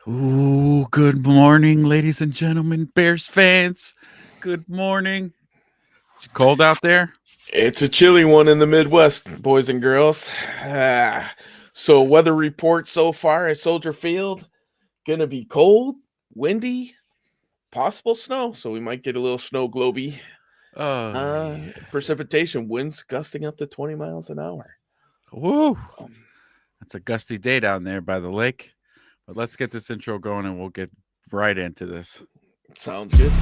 Ooh, good morning, ladies and gentlemen, Bears fans. Good morning. It's cold out there. It's a chilly one in the Midwest, boys and girls. So weather report so far at Soldier Field, gonna be cold, windy, possible snow. So we might get a little snow globy. Oh, yeah. Precipitation, winds gusting up to 20 miles an hour. Woo. Um, It's a gusty day down there by the lake. But let's get this intro going and we'll get right into this. Sounds good.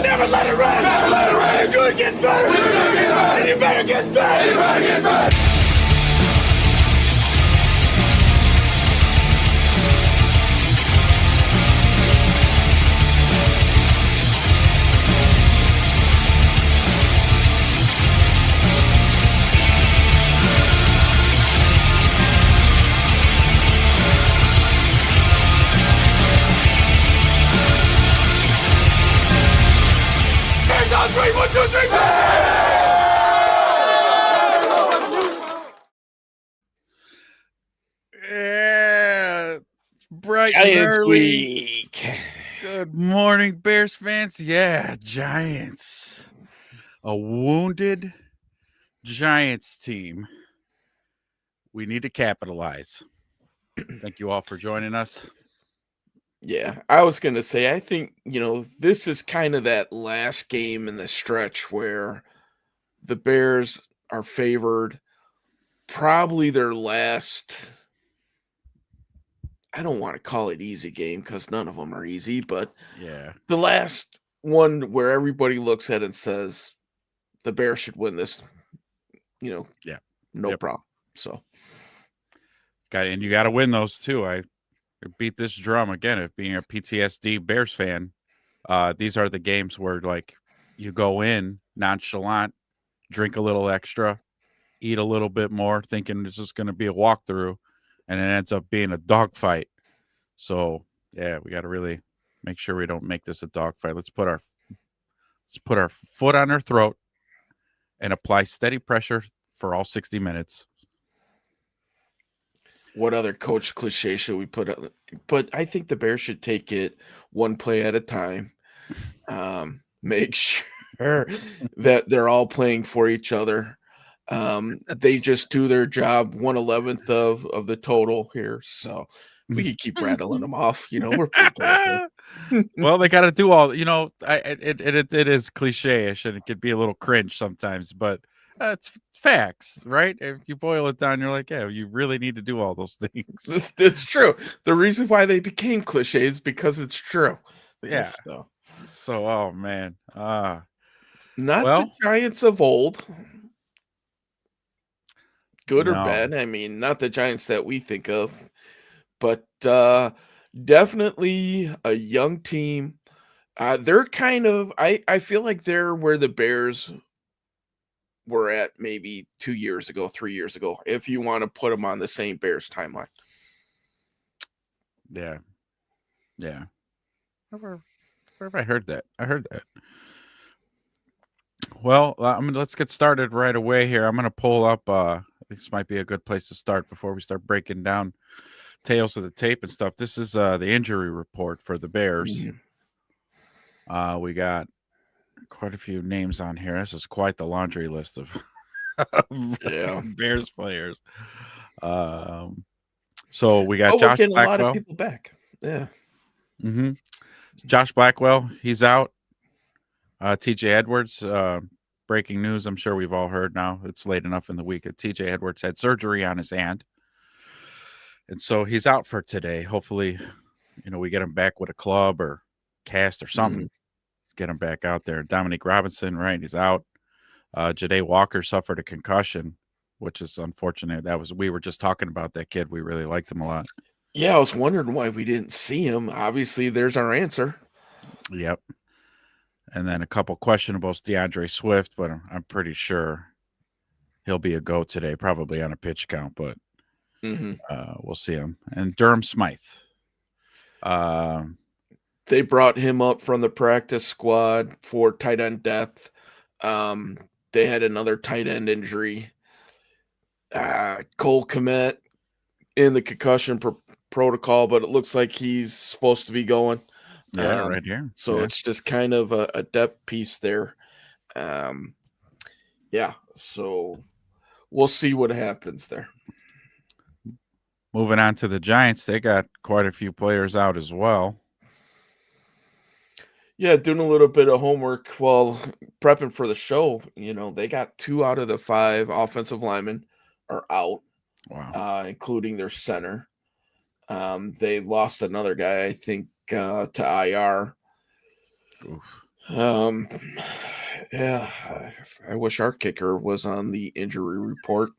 Never let it run. Never let it run. You're good gets better. You're good gets better. And you better get better. You better get better. On three, 1, 2, 3. Yeah. Bright and Giants early. week. Good morning, Bears fans. Yeah, Giants. A wounded Giants team. We need to capitalize. Thank you all for joining us. Yeah, I was going to say, I think, this is kind of that last game in the stretch where the Bears are favored. Probably their last, I don't want to call it easy game because none of them are easy, but Yeah. the last one where everybody looks at it and says the Bears should win this, Yeah. no Yep. problem. So, And you got to win those too. I beat this drum again of being a PTSD Bears fan. These are the games where like you go in nonchalant, drink a little extra, eat a little bit more, thinking this is going to be a walkthrough, and it ends up being a dogfight. So yeah, we got to really make sure we don't make this a dogfight. Let's put our foot on our throat and apply steady pressure for all 60 minutes. what other coach cliche should we put on? But I think the Bears should take it one play at a time. Make sure that they're all playing for each other. They just do their job 1/11th of the total here. So we can keep rattling them off. We're pretty good at that. Well, they got to do all. It is cliche-ish and it could be a little cringe sometimes, but it's facts, right? If you boil it down, you're like, yeah, you really need to do all those things. It's true. The reason why they became cliches is because it's true. Yeah. So, oh man, Not well, the Giants of old. Good or no, bad. I mean, not the Giants that we think of, but definitely a young team. They're kind of I feel like they're where the Bears were at maybe 2 years ago, 3 years ago, if you want to put them on the same Bears timeline. yeah, yeah. Where have I heard that? I heard that. Well, let's get started right away here. I'm gonna pull up. This might be a good place to start before we start breaking down tales of the tape and stuff. This is the injury report for the Bears. We got quite a few names on here. This is quite the laundry list of Bears players. So we got Josh getting Blackwell. a lot of people back. Yeah. Mm-hmm. Josh Blackwell, he's out. TJ Edwards, breaking news. I'm sure we've all heard now. It's late enough in the week that TJ Edwards had surgery on his hand. And so he's out for today. Hopefully, we get him back with a club or cast or something. Get him back out there. Dominique Robinson, right? He's out. Ja'Day Walker suffered a concussion, which is unfortunate. We were just talking about that kid. We really liked him a lot. Yeah, I was wondering why we didn't see him. Obviously, there's our answer. Yep. And then a couple questionables, DeAndre Swift, but I'm pretty sure he'll be a go today, probably on a pitch count, but Mhm. we'll see him. And Durham Smythe. Um, They brought him up from the practice squad for tight end depth. Um, they had another tight end injury. Cole Kmet in the concussion protocol, but it looks like he's supposed to be going. yeah, Um, right here. so Yeah. it's just kind of a depth piece there. Um, yeah, so we'll see what happens there. Moving on to the Giants, they got quite a few players out as well. Yeah, doing a little bit of homework while prepping for the show. They got 2 out of the 5 offensive linemen are out, Wow. including their center. They lost another guy, I think, to IR. Oof. Um, yeah, I wish our kicker was on the injury report.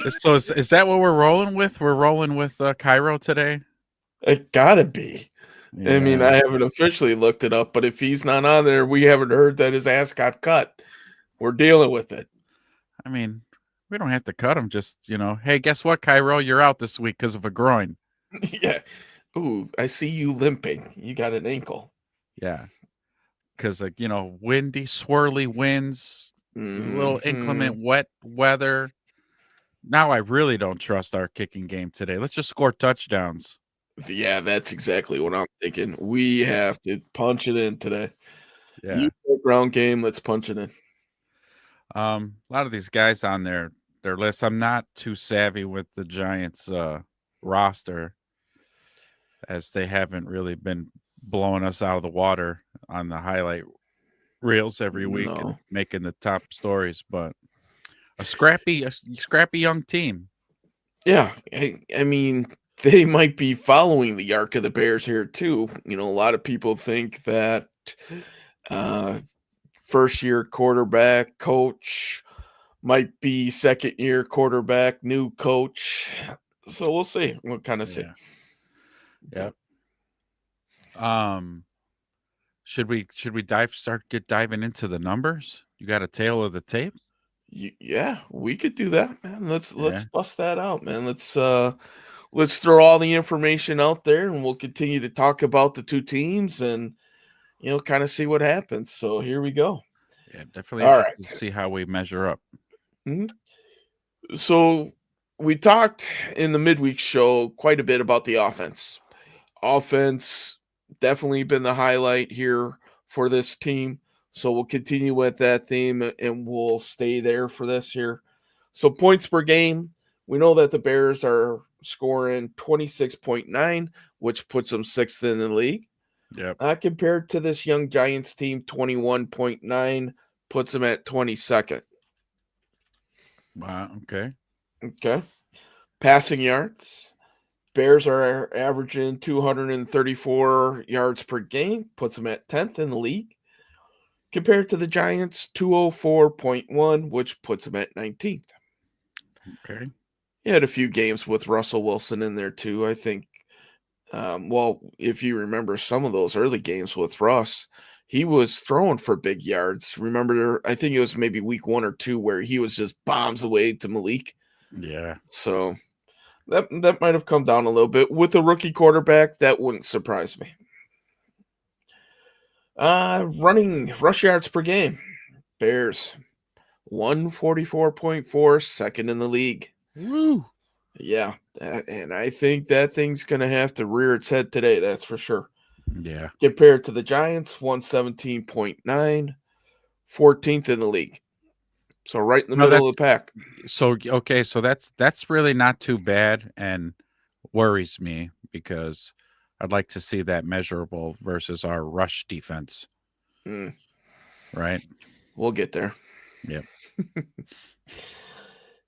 Is that what we're rolling with? We're rolling with Cairo today? It gotta be. I mean, Yeah. I haven't officially looked it up, but if he's not on there, we haven't heard that his ass got cut. We're dealing with it. I mean, we don't have to cut him. Just, hey, guess what, Cairo? You're out this week because of a groin. Yeah. Ooh, I see you limping. You got an ankle. Yeah. Because, windy, swirly winds, a little inclement, Mhm. wet weather. Now I really don't trust our kicking game today. Let's just score touchdowns. Yeah, that's exactly what I'm thinking. We have to punch it in today. You Yeah. play ground game, let's punch it in. A lot of these guys on their list, I'm not too savvy with the Giants roster, as they haven't really been blowing us out of the water on the highlight reels every week and No. making the top stories, but a scrappy young team. Yeah, I mean, they might be following the arc of the Bears here too. A lot of people think that uh first year quarterback coach might be second year quarterback, new coach. So we'll see. We'll kind of see. Yeah. Yeah. Yep. Um should we get diving into the numbers? You got a tail of the tape? Yeah, we could do that, man. Let's Yeah. bust that out, man. Let's throw all the information out there and we'll continue to talk about the two teams and kind of see what happens. So here we go. Yeah, definitely All interested to right. see how we measure up. Mhm. So we talked in the midweek show quite a bit about the offense. Offense definitely been the highlight here for this team. So we'll continue with that theme and we'll stay there for this here. So points per game, we know that the Bears are scoring 26.9, which puts them sixth in the league. Yep. Compared to this young Giants team, 21.9 puts them at 22nd. Wow, okay. Okay. Passing yards, Bears are averaging 234 yards per game, puts them at 10th in the league. Compared to the Giants, 204.1, which puts them at 19th. Okay. He had a few games with Russell Wilson in there too. I think, well, if you remember some of those early games with Russ, he was throwing for big yards. Remember, I think it was maybe week 1 or 2 where he was just bombs away to Malik. Yeah. So that might have come down a little bit. With a rookie quarterback, that wouldn't surprise me. Running rush yards per game. Bears 144.4, second in the league. Woo. Yeah, and I think that thing's going to have to rear its head today, that's for sure. Yeah. Compared to the Giants, 117.9, 14th in the league. So right in the No, middle that's of the pack. so okay, so that's really not too bad and worries me because I'd like to see that measurable versus our rush defense, Mm, right? we'll get there. Yep.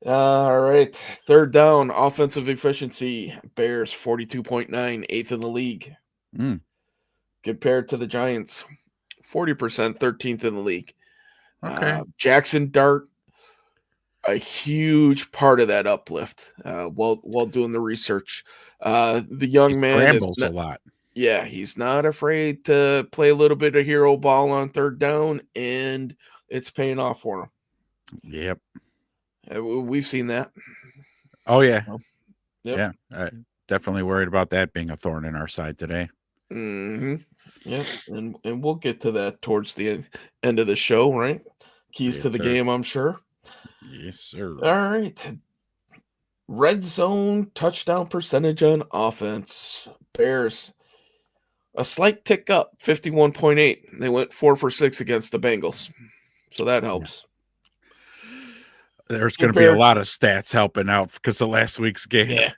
All right. Third down, offensive efficiency. Bears 42.9, eighth in the league. Mm, Compared to the Giants, 40%, 13th in the league. okay. Jackson Dart, a huge part of that uplift while doing the research. The He young man is scrambles a not, lot. Yeah, he's not afraid to play a little bit of hero ball on third down, and it's paying off for him. Yep. We've seen that. Oh yeah. Oh, yep. Yeah. Definitely worried about that being a thorn in our side today. Yep. And we'll get to that towards the end of the show, right? Keys Yes, to the sir. game, I'm sure. Yes, sir. All right. Red zone touchdown percentage on offense. Bears a slight tick up, 51.8. They went 4 for 6 against the Bengals. So that Yeah. helps. There's going to be a Compared lot of stats helping out because of last week's game. Yeah.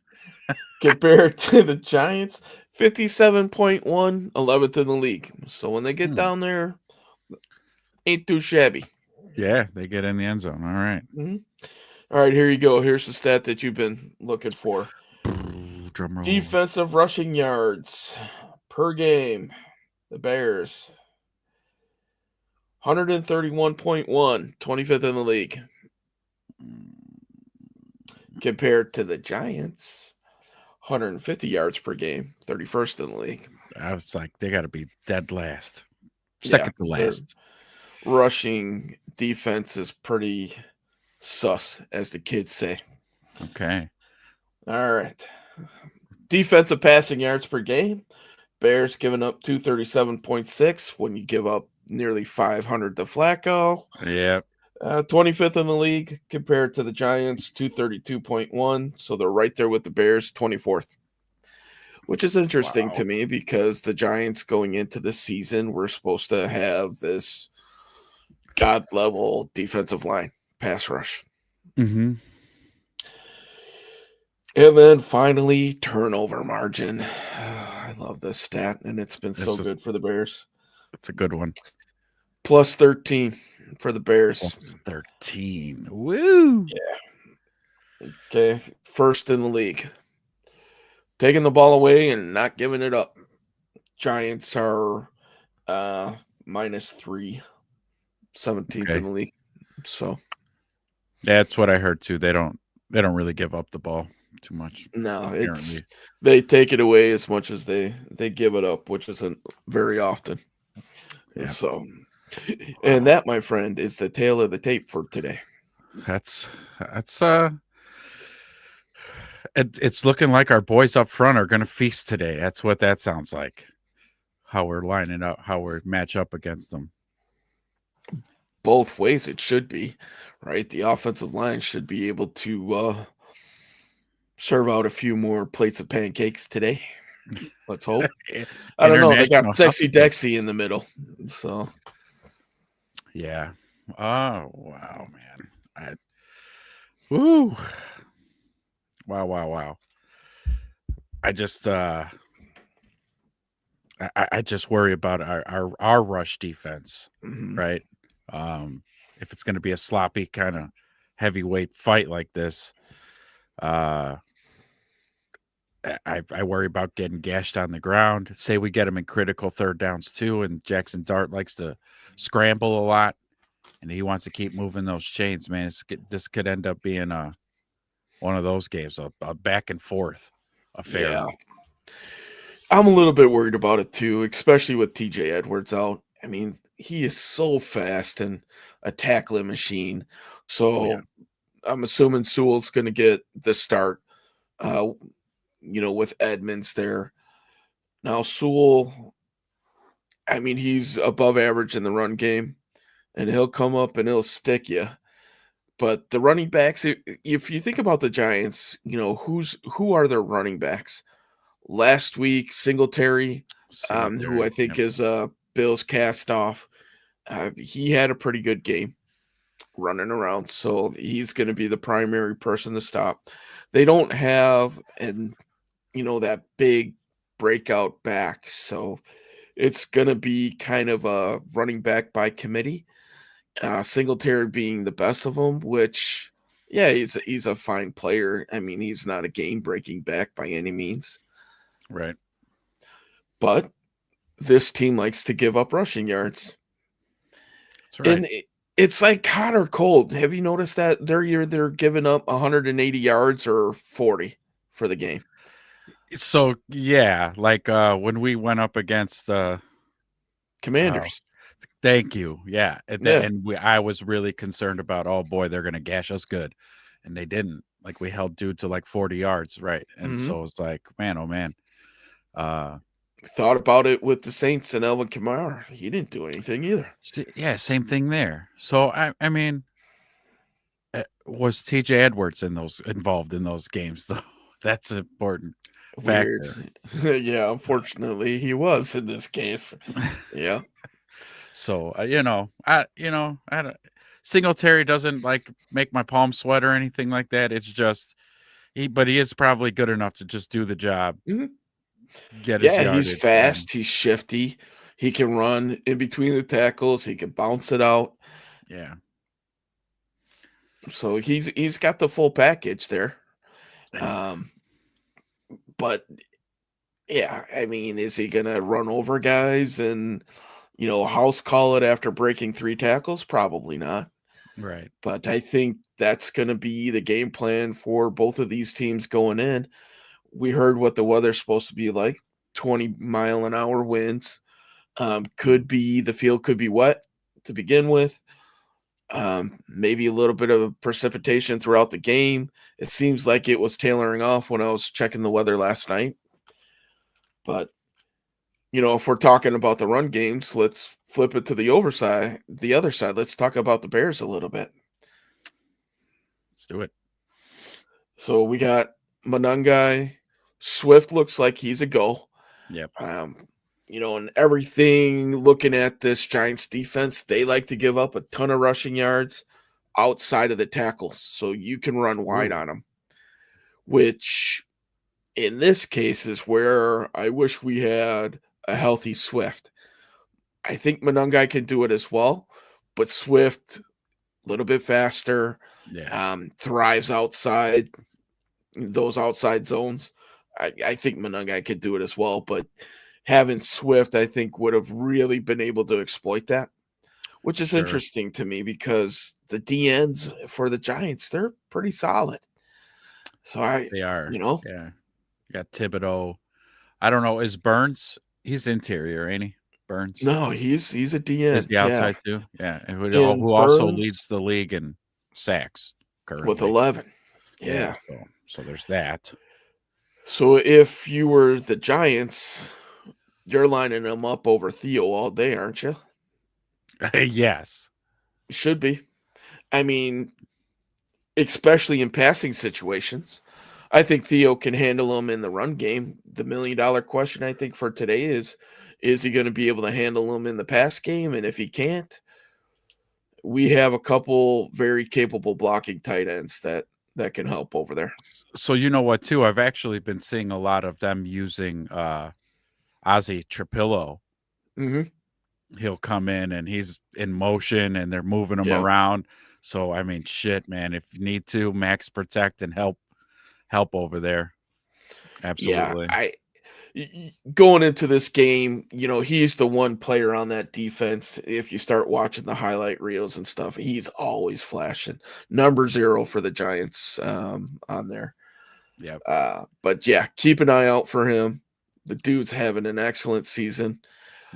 Compared to the Giants, 57.1, 11th in the league. So when they get down there, ain't too shabby. Yeah, they get in the end zone. All right. Mhm. All right, here you go. Here's the stat that you've been looking for. Drum roll. Defensive rushing yards per game. The Bears, 131.1, 25th in the league. Compared to the Giants, 150 yards per game, 31st in the league. I was like, they got to be dead last. Yeah, Second to their last. rushing defense is pretty sus, as the kids say. Okay. All right. Defensive passing yards per game. Bears giving up 237.6 when you give up nearly 500 to Flacco. Yeah. 25th in the league compared to the Giants, 232.1. So they're right there with the Bears, 24th. Which is interesting to Wow. me because the Giants going into the season were supposed to have this god level defensive line pass rush. Mm-hmm. And then finally, turnover margin. I love this stat, and it's been so good for the Bears. It's a good one. Plus 13 for the Bears. Plus 13. Woo. Yeah. Okay. First in the league. Taking the ball away and not giving it up. Giants are -3, 17th in the league. So yeah, that's what I heard too. They don't really give up the ball too much. no, Apparently. they take it away as much as they give it up, which isn't very often. Yeah. So, and that, my friend, is the tail of the tape for today. That's it's looking like our boys up front are going to feast today. That's what that sounds like. How we're lining up, how we match up against them. Both ways it should be, right? The offensive line should be able to serve out a few more plates of pancakes today. Let's hope. I don't know. They got Sexy Dexy in the middle. So yeah. Oh wow, man. Woo. Wow. I just I just worry about our rush defense, right? If it's going to be a sloppy kind of heavyweight fight like this, I worry about getting gashed on the ground. Say we get him in critical third downs too, and Jackson Dart likes to scramble a lot, and he wants to keep moving those chains. Man, this could end up being one of those games, a back and forth affair. Yeah. I'm a little bit worried about it too, especially with TJ Edwards out. I mean, he is so fast and a tackling machine. So I'm assuming Sewell's going to get the start, with Edmonds there. Now, Sewell, I mean, he's above average in the run game, and he'll come up and he'll stick you. But the running backs, if you think about the Giants, who are their running backs? Last week, Singletary, who I think is Bill's cast off, he had a pretty good game running around, so he's going to be the primary person to stop. They don't have that big breakout back, so it's going to be kind of a running back by committee. Singletary being the best of them, which yeah, he's a fine player. I mean, he's not a game breaking back by any means. Right. But this team likes to give up rushing yards. That's right. And it's like hot or cold. Have you noticed that they're giving up 180 yards or 40 for the game? So yeah, like when we went up against oh, Commanders. thank you. Yeah. Yeah. I was really concerned about, oh boy, they're gonna gash us good. And they didn't. Like we held dude to like 40 yards, right? And Mhm. so it's like, man, oh man. Uh Thought about it with the Saints and Elvin Kamara. He didn't do anything either. yeah, same thing there. So I mean, was TJ Edwards involved in those games though? That's an important Weird. factor. Yeah, unfortunately, he was in this case. Yeah. So, I don't Singletary doesn't, like, make my palms sweat or anything like that. It's just he is probably good enough to just do the job, Mhm. get his Yeah, he's yardage, and fast, he's shifty, he can run in between the tackles, he can bounce it out. yeah, So he's got the full package there. Um, but yeah, I mean, is he gonna run over guys and, house call it after breaking 3 tackles? Probably not. right, But I think that's gonna be the game plan for both of these teams going in. We heard what the weather's supposed to be like, 20-mile-an-hour winds. Could be the field could be wet to begin with. Maybe a little bit of precipitation throughout the game. It seems like it was tailoring off when I was checking the weather last night. But if we're talking about the run games, let's flip it to the other side. Let's talk about the Bears a little bit. let's do it. So we got Monangai. Swift looks like he's a go. Yep, And everything looking at this Giants defense, they like to give up a ton of rushing yards outside of the tackles. So you can run wide ooh, on them, which in this case is where I wish we had a healthy Swift. I think Monangai can do it as well, but Swift, a little bit faster, yeah, thrives outside those outside zones. I think Monangai could do it as well, but having Swift, I think, would have really been able to exploit that, which is sure, interesting to me because the DNs for the Giants, they're pretty solid. So they are, you know, yeah. You got Thibodeau. I don't know, is Burns he's interior, ain't he? Burns? no, he's a Is DN, the yeah, outside too? Yeah, and and who also leads Burns the league in sacks with currently. 11. Yeah, Yeah. so there's that. So if you were the Giants, you're lining them up over Theo all day, aren't you? Yes. Should be. I mean, especially in passing situations. I think Theo can handle him in the run game. The $1,000,000 question I think for today is he going to be able to handle him in the pass game? And if he can't, we have a couple very capable blocking tight ends that can help over there. So you know what too? I've actually been seeing a lot of them using Ozzy Trapillo. Hmm. He'll come in and he's in motion and they're moving him Yeah, around. So I mean shit, man. If you need to, max protect and help over there. yeah. Absolutely. Going into this game, he's the one player on that defense. If you start watching the highlight reels and stuff, he's always flashing. Number 0 for the Giants on there. Yep. But yeah, keep an eye out for him. The dude's having an excellent season.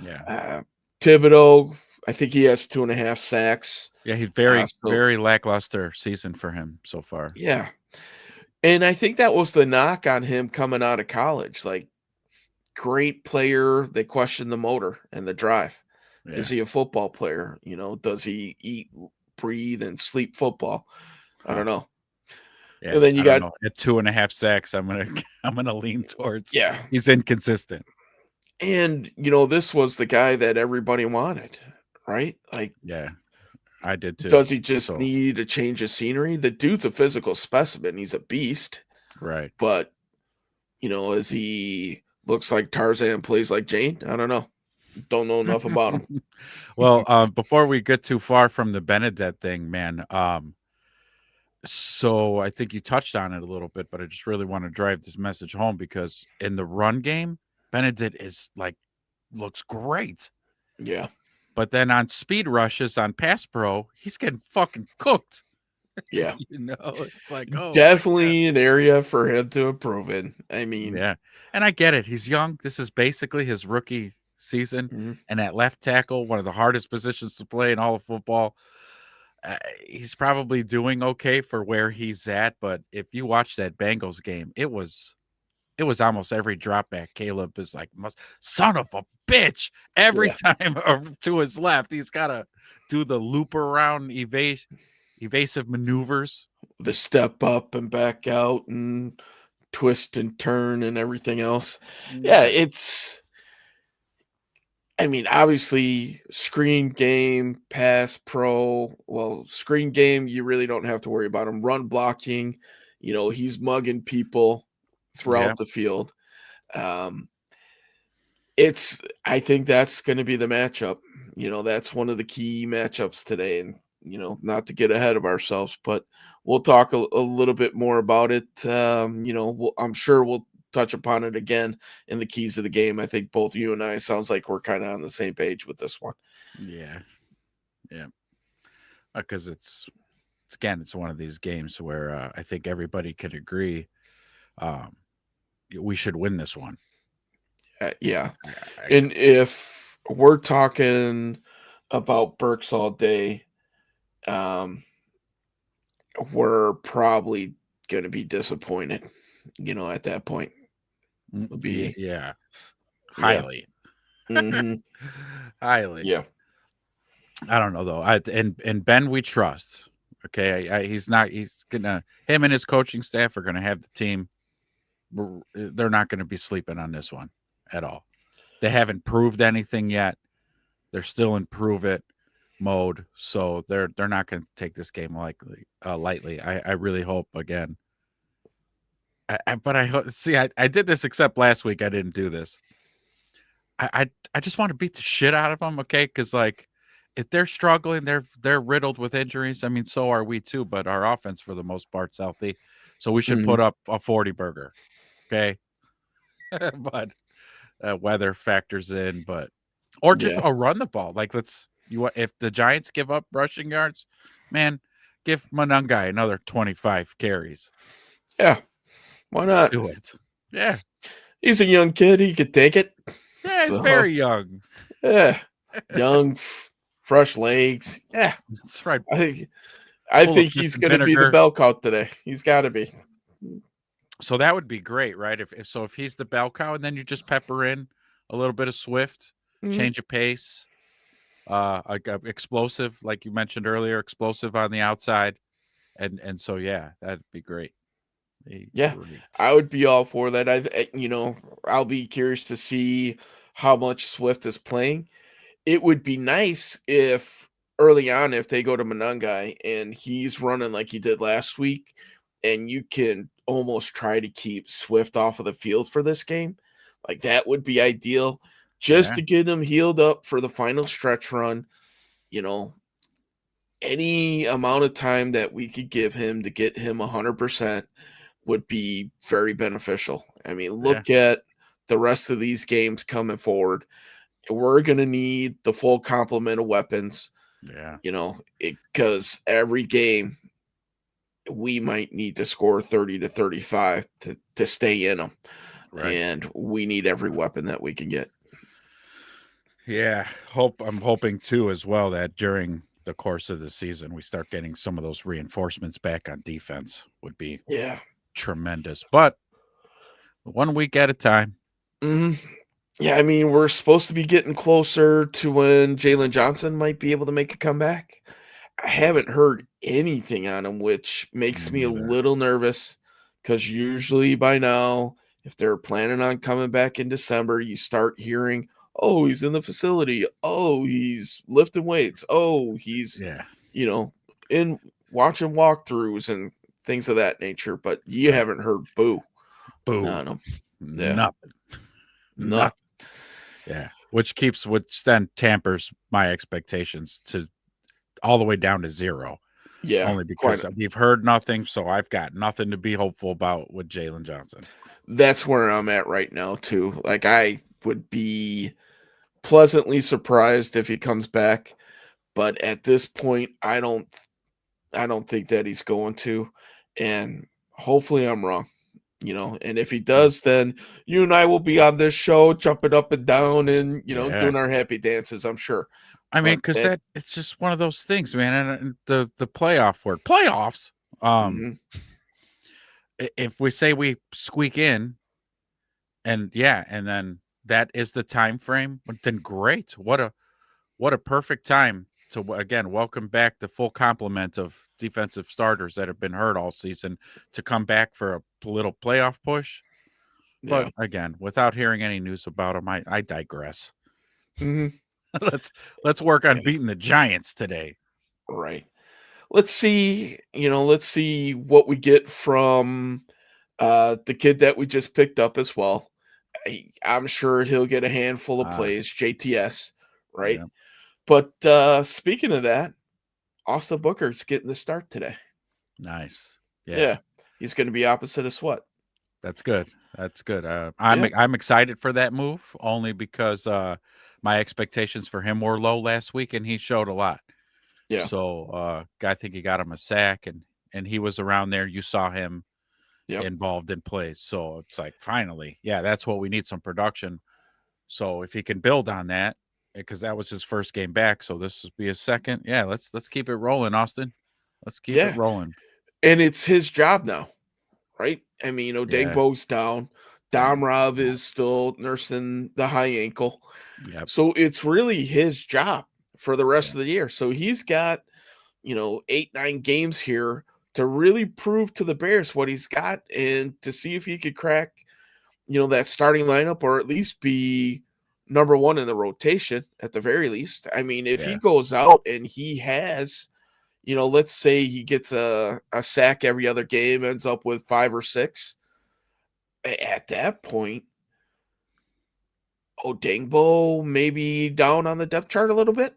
Yeah. Uh, Thibodeau, I think he has 2.5 sacks. Yeah, he's So very lackluster season for him so far. yeah, and I think that was the knock on him coming out of college. Like, great player. They questioned the motor and the drive. Is Yeah. he a football player? Does he eat, breathe, and sleep football? I Huh. don't know. Yeah. And then you I don't got know. At 2.5 sacks, I'm gonna I'm gonna lean towards yeah, he's inconsistent. and this was the guy that everybody wanted, right? Like, Yeah. I did too. does he just So need a change of scenery? The dude's a physical specimen. He's a beast, right. but as he looks like Tarzan, plays like Jane. I don't know. Don't know enough about him. Well, before we get too far from the Benedette thing, man, so I think you touched on it a little bit, but I just really want to drive this message home because in the run game, Benedict is like looks great. Yeah. But then on speed rushes on pass pro, he's getting fucking cooked. Yeah. It's like, oh my god. Definitely an area for him to improve in. I mean, Yeah, and I get it. He's young. This is basically his rookie season, mhm, and at left tackle, one of the hardest positions to play in all of football. He's probably doing okay for where he's at, but if you watch that Bengals game, it was almost every drop back. Caleb is like, son of a bitch, every yeah, time to his left. He's got to do the loop around evasive maneuvers. the step up and back out and twist and turn and everything else. Yeah, Yeah, it's I mean, obviously, screen game, pass pro. Well, screen game, you really don't have to worry about him. Run blocking, he's mugging people yeah, throughout the field. Um, I think that's going to be the matchup. That's one of the key matchups today. And, not to get ahead of ourselves, but we'll talk a little bit more about it. I'm sure we'll touch upon it again in the keys of the game. I think both you and I sounds like we're kind of on the same page with this one. yeah, yeah. Because it's one of these games where I think everybody can agree um, we should win this one. Yeah. I, And if we're talking about Burks all day, um, we're probably going to be disappointed, at that point. Would be, yeah, yeah. highly, Hmm. highly. Yeah. I don't know though. And Ben we trust. Okay, he's not. He's gonna. Him and his coaching staff are gonna have the team. They're not gonna be sleeping on this one at all. They haven't proved anything yet. They're still in prove it mode, so they're not gonna take this game lightly. I really hope again. But see. I did this except last week. I didn't do this. I just want to beat the shit out of them, okay? Because like if they're struggling, they're riddled with injuries. I mean, so are we too. But our offense, for the most part's healthy, so we should Hmm. put up a 40 burger, okay? But weather factors in, but or just Yeah. run the ball. Like if the Giants give up rushing yards, man, give Monangai another 25 carries. Yeah. Why Let's not? do it. Yeah, He's a young kid. He could take it. yeah, it's So, very young. yeah. Young, fresh legs. Yeah. That's right. I think I Full of think piss he's and gonna be the vinegar. bell cow today. He's gotta be. So that would be great, right? If he's the bell cow, and then you just pepper in a little bit of Swift, Mhm. change of pace, like explosive, like you mentioned earlier, explosive on the outside, and so yeah, that'd be great. Be Yeah, great. I would be all for that. I'll be curious to see how much Swift is playing. It would be nice if early on, if they go to Monangai and he's running like he did last week, and you can almost try to keep Swift off of the field for this game. Like that would be ideal just Yeah, to get him healed up for the final stretch run. You know, any amount of time that we could give him to get him 100% would be very beneficial. I mean, yeah, look at the rest of these games coming forward. We're going to need the full complement of weapons, yeah. because every game we might need to score 30 to 35 to stay in them. Right. And we need every weapon that we can get. Yeah. I'm hoping too as well that during the course of the season we start getting some of those reinforcements back on defense would be Yeah. tremendous. But 1 week at a time. Hmm. Yeah. I mean, we're supposed to be getting closer to when Jalen Johnson might be able to make a comeback. I haven't heard anything on him, which makes Me me a neither. little nervous because usually by now, if they're planning on coming back in December, you start hearing, oh, he's in the facility. Oh, he's lifting weights. Oh, he's, Yeah. you know, in watching walkthroughs and things of that nature. But you Right. haven't heard boo Boo. on him. Yeah. Nothing. Nothing. Nothing. Yeah. Which then tampers my expectations to all the way down to zero. Yeah. Only Quite. because we've heard nothing, so I've got nothing to be hopeful about with Jalen Johnson. That's where I'm at right now, too. Like, I would be pleasantly surprised if he comes back, but at this point, I don't. I don't think that he's going to, and hopefully I'm wrong. And if he does, then you and I will be on this show jumping up and down and, Yeah. doing our happy dances, I'm sure. I mean, But because that it's just one of those things, man. And the playoff word, playoffs. mhm, If we say we squeak in, and yeah, and then that is the time frame, then great. What a perfect time to again welcome back the full complement of defensive starters that have been hurt all season to come back for a little playoff push. But yeah. again, without hearing any news about them, I digress. Mhm. let's let's work on Yeah, beating the Giants today. right. Let's see what we get from the kid that we just picked up as well. I'm sure he'll get a handful of Ah, plays, JTS, right? yeah, But speaking of that, Austin Booker's getting the start today. nice. Yeah, Yeah, he's going to be opposite of Sweat. that's good. That's good. Yeah, I'm excited for that move only because my expectations for him were low last week, and he showed a lot. yeah, So I think he got him a sack, and he was around there. You saw him yep, involved in plays. So it's like finally, yeah, that's what we need, some production. So if he can build on that, because that was his first game back, so this will be his second. Yeah, let's keep it rolling, Austin. Let's keep it yeah. rolling. And it's his job now, right? I mean, Yeah. Dangbo's down. Dom Rob is still nursing the high ankle. Yep. So it's really his job for the rest Yeah. of the year. So he's got, 8, 9 games here to really prove to the Bears what he's got and to see if he could crack, that starting lineup or at least be number one in the rotation at the very least. I mean, if he Yeah. goes out and he has, let's say he gets a sack every other game, ends up with 5 or 6. At that point, Odengbo maybe down on the depth chart a little bit,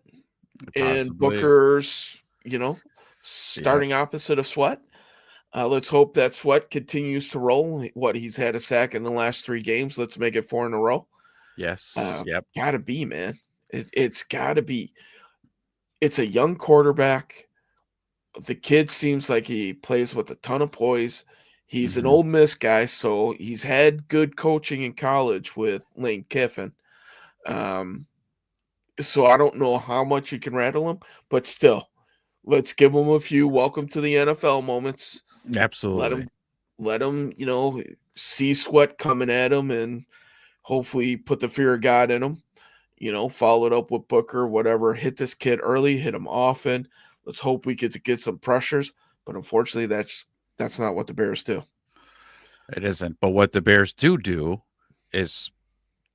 and Possibly. Booker's, Yep. starting opposite of Sweat. Let's hope that Sweat continues to roll. He's had a sack in the last 3 games. Let's make it 4 in a row. Yes. Yep. Gotta be, man. It's gotta be. It's a young quarterback. The kid seems like he plays with a ton of poise. He's an Hmm. Ole Miss guy, so he's had good coaching in college with Lane Kiffin. Um, so I don't know how much you can rattle him, but still, let's give him a few welcome to the NFL moments. Let Absolutely. him, let him, see Sweat coming at him, and hopefully put the fear of God in him. Followed up with Booker, whatever. Hit this kid early, hit him often. Let's hope we get some pressures. But unfortunately, that's not what the Bears do. It isn't. But what the Bears do is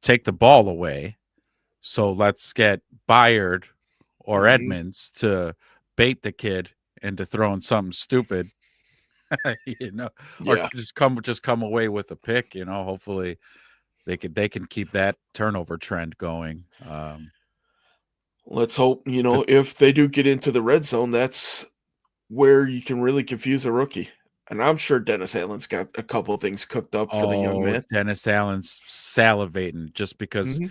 take the ball away. So let's get Byard or Hmm. Edmonds to bait the kid into throwing something stupid, you know, or Yeah. just come away with a pick. Hopefully they can keep that turnover trend going. Let's hope, 'Cause- if they do get into the red zone, that's where you can really confuse a rookie. And I'm sure Dennis Allen's got a couple of things cooked up for the young oh, man. Dennis Allen's salivating just because Hmm.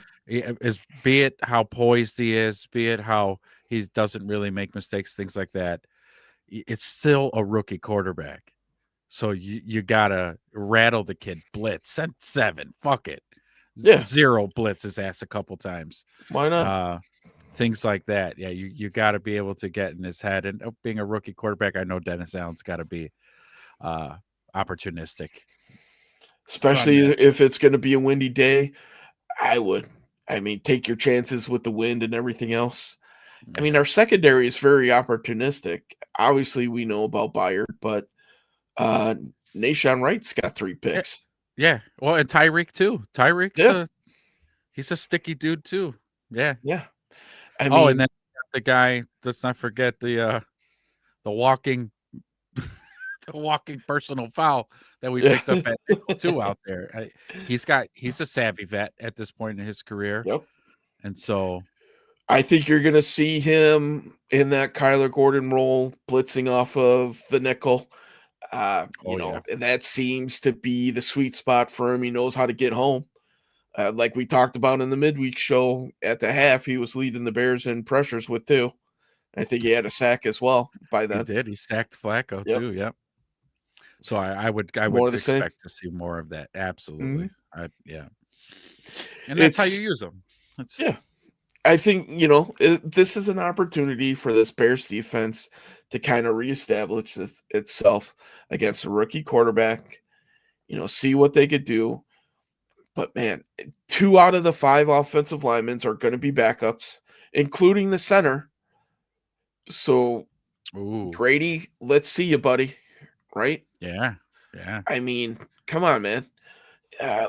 be it how poised he is, be it how he doesn't really make mistakes, things like that. It's still a rookie quarterback. So you gotta rattle the kid, blitz, send 7, fuck it, Yeah. 0 blitz his ass a couple times, Why not? uh, things like that. Yeah, you got to be able to get in his head. And being a rookie quarterback, I know Dennis Allen's got to be uh, opportunistic. Run Especially that. if it's going to be a windy day. I would. I mean, take your chances with the wind and everything else. I mean, Yeah, our secondary is very opportunistic. Obviously, we know about Byard, but uh Nashawn Wright's got 3 yeah, picks. yeah. Well, and Tyreek too. Tyreek's Yeah, he's a sticky dude too. Yeah. yeah. I Oh, and mean, then the guy. Let's not forget the walking the walking personal foul that we yeah. picked up at nickel too out there. He's a savvy vet at this point in his career, Yep. and so I think you're going to see him in that Kyler Gordon role, blitzing off of the nickel. oh yeah, That seems to be the sweet spot for him. He knows how to get home. Like we talked about in the midweek show at the half, he was leading the Bears in pressures with 2. I think he had a sack as well by He then. did. He sacked Flacco Yep. too. Yep. So I would More of the same. expect to see more of that. Absolutely. Mhm. Yeah. And that's how you It's use them. That's yeah. I think, this is an opportunity for this Bears defense to kind of reestablish itself against a rookie quarterback, see what they could do. But man, 2 out of the 5 offensive linemen are gonna be backups, including the center. So, ooh. Grady, let's see you, buddy, right? Yeah. Yeah. I mean, come on, man.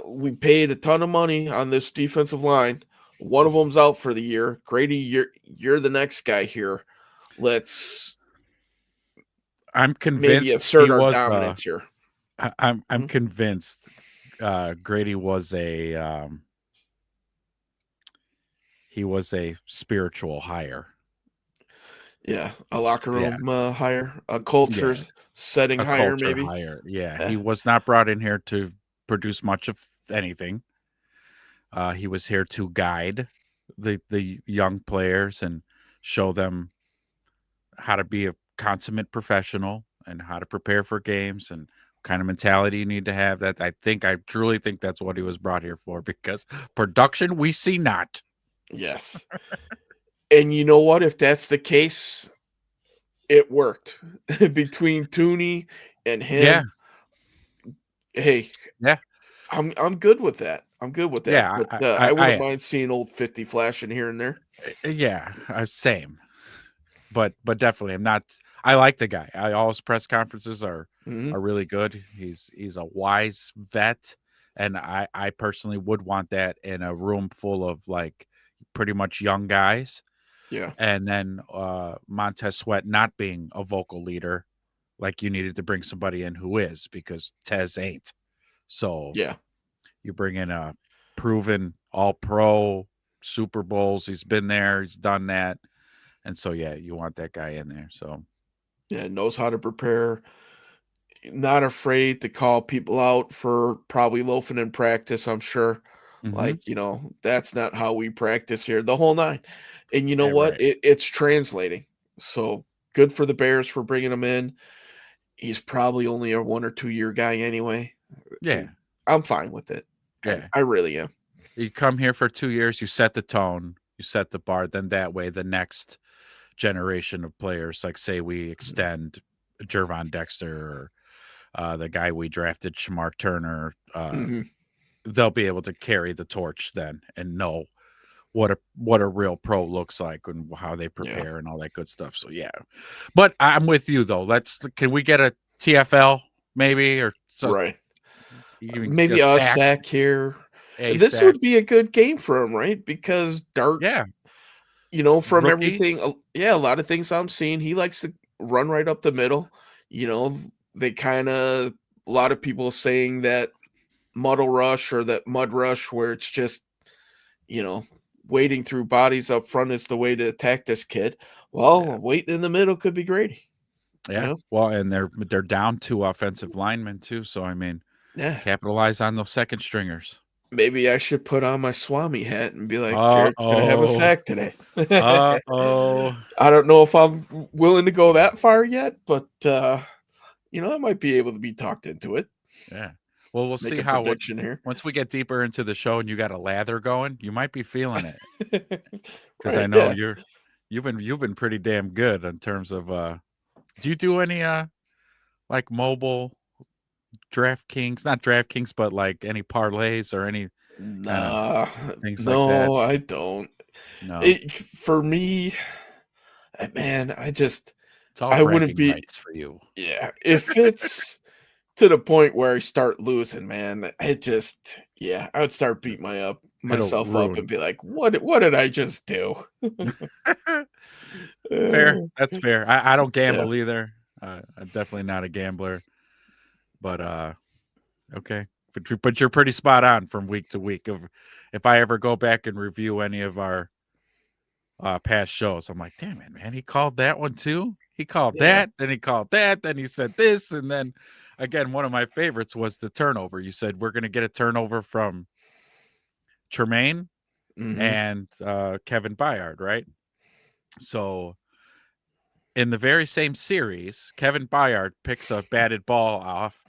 We paid a ton of money on this defensive line. One of them's out for the year. Grady, you're the next guy here. Let's I'm maybe convinced he assert our was dominance here. I'm Mhm. convinced Grady was he was a spiritual hire. Yeah, a locker Yeah. room hire, a culture Yeah. setting A hire, culture maybe. hire. Yeah. He Yeah, was not brought in here to produce much of anything. He was here to guide the young players and show them how to be a consummate professional and how to prepare for games and kind of mentality you need to have. That I truly think that's what he was brought here for, because production we see not. yes. And you know what? If that's the case, it worked between Tooney and Yeah, him. Hey, yeah, I'm good with that. I'm good with that. yeah. But I I I, I wouldn't mind seeing old 50 flashing here and there. yeah, same. But definitely, I'm not. I like the guy. All his press conferences Hmm. are really good. He's a wise vet, and I personally would want that in a room full of like pretty much young guys. Yeah, And then Montez Sweat not being a vocal leader, like you needed to bring somebody in who is, because Tez ain't. So yeah, you bring in a proven All Pro, Super Bowls. He's been there. He's done that. And so, yeah, you want that guy in there. So, yeah. Knows how to prepare. Not afraid to call people out for probably loafing in practice. I'm sure. hmm Like, that's not how we practice here. The whole nine. And you know yeah, what? right. It's translating. So good for the Bears for bringing him in. He's probably only a 1 or 2 year guy anyway. Yeah, Is I'm fine with it. I yeah. I really am. You come here for 2 years, you set the tone, you set the bar. Then that way, the next generation of players, like say we extend Jervon Dexter or the guy we drafted, Shamar Turner, Mhm. they'll be able to carry the torch then and know what a real pro looks like and how they Yeah. prepare and all that good stuff. So yeah, but I'm with you though. Can we get a TFL maybe, or so Right. even a Maybe a sack, sack here. a This sack? would be a good game for him, right? Because Dart, Yeah, from rookie. everything, yeah, a lot of things I'm seeing, he likes to run right up the middle. You know, they kinda a lot of people saying that muddle rush or that mud rush where it's just, you know, wading through bodies up front is the way to attack this kid. Yeah, Well, waiting in the middle could be Grady, you yeah. know? Well, and they're down two offensive linemen too. So I mean, Yeah. capitalize on those second stringers. Maybe I should put on my Swami hat and be like, Uh "Jared's gonna have a oh. sack today." Uh-oh. I don't know if I'm willing to go that far yet, but, I might be able to be talked into it. Yeah. Well, we'll Make see a how what prediction here. once we get deeper into the show and you got a lather going, you might be feeling it, because I Right, know yeah. you've been pretty damn good in terms of do you do any like mobile DraftKings, not DraftKings, but like any parlays or any kind of Nah, things like that? no, I don't. No. For me, man, It's all I wouldn't bragging be rights for you. yeah, if it's to the point where I start losing, man, yeah, I would start beating It'll myself up and ruin. be like, "What did I just do?" Fair. Uh, That's fair. I don't yeah, gamble either. I'm definitely not a gambler, but okay. But you're pretty spot on from week to week. If I ever go back and review any of our past shows, I'm like, damn it, man, he called that one too. He called yeah, that, then he called that, then he said this, and then again, one of my favorites was the turnover. You said we're going to get a turnover from Tremaine mhm, and Kevin Byard, right? So in the very same series, Kevin Byard picks a batted ball off,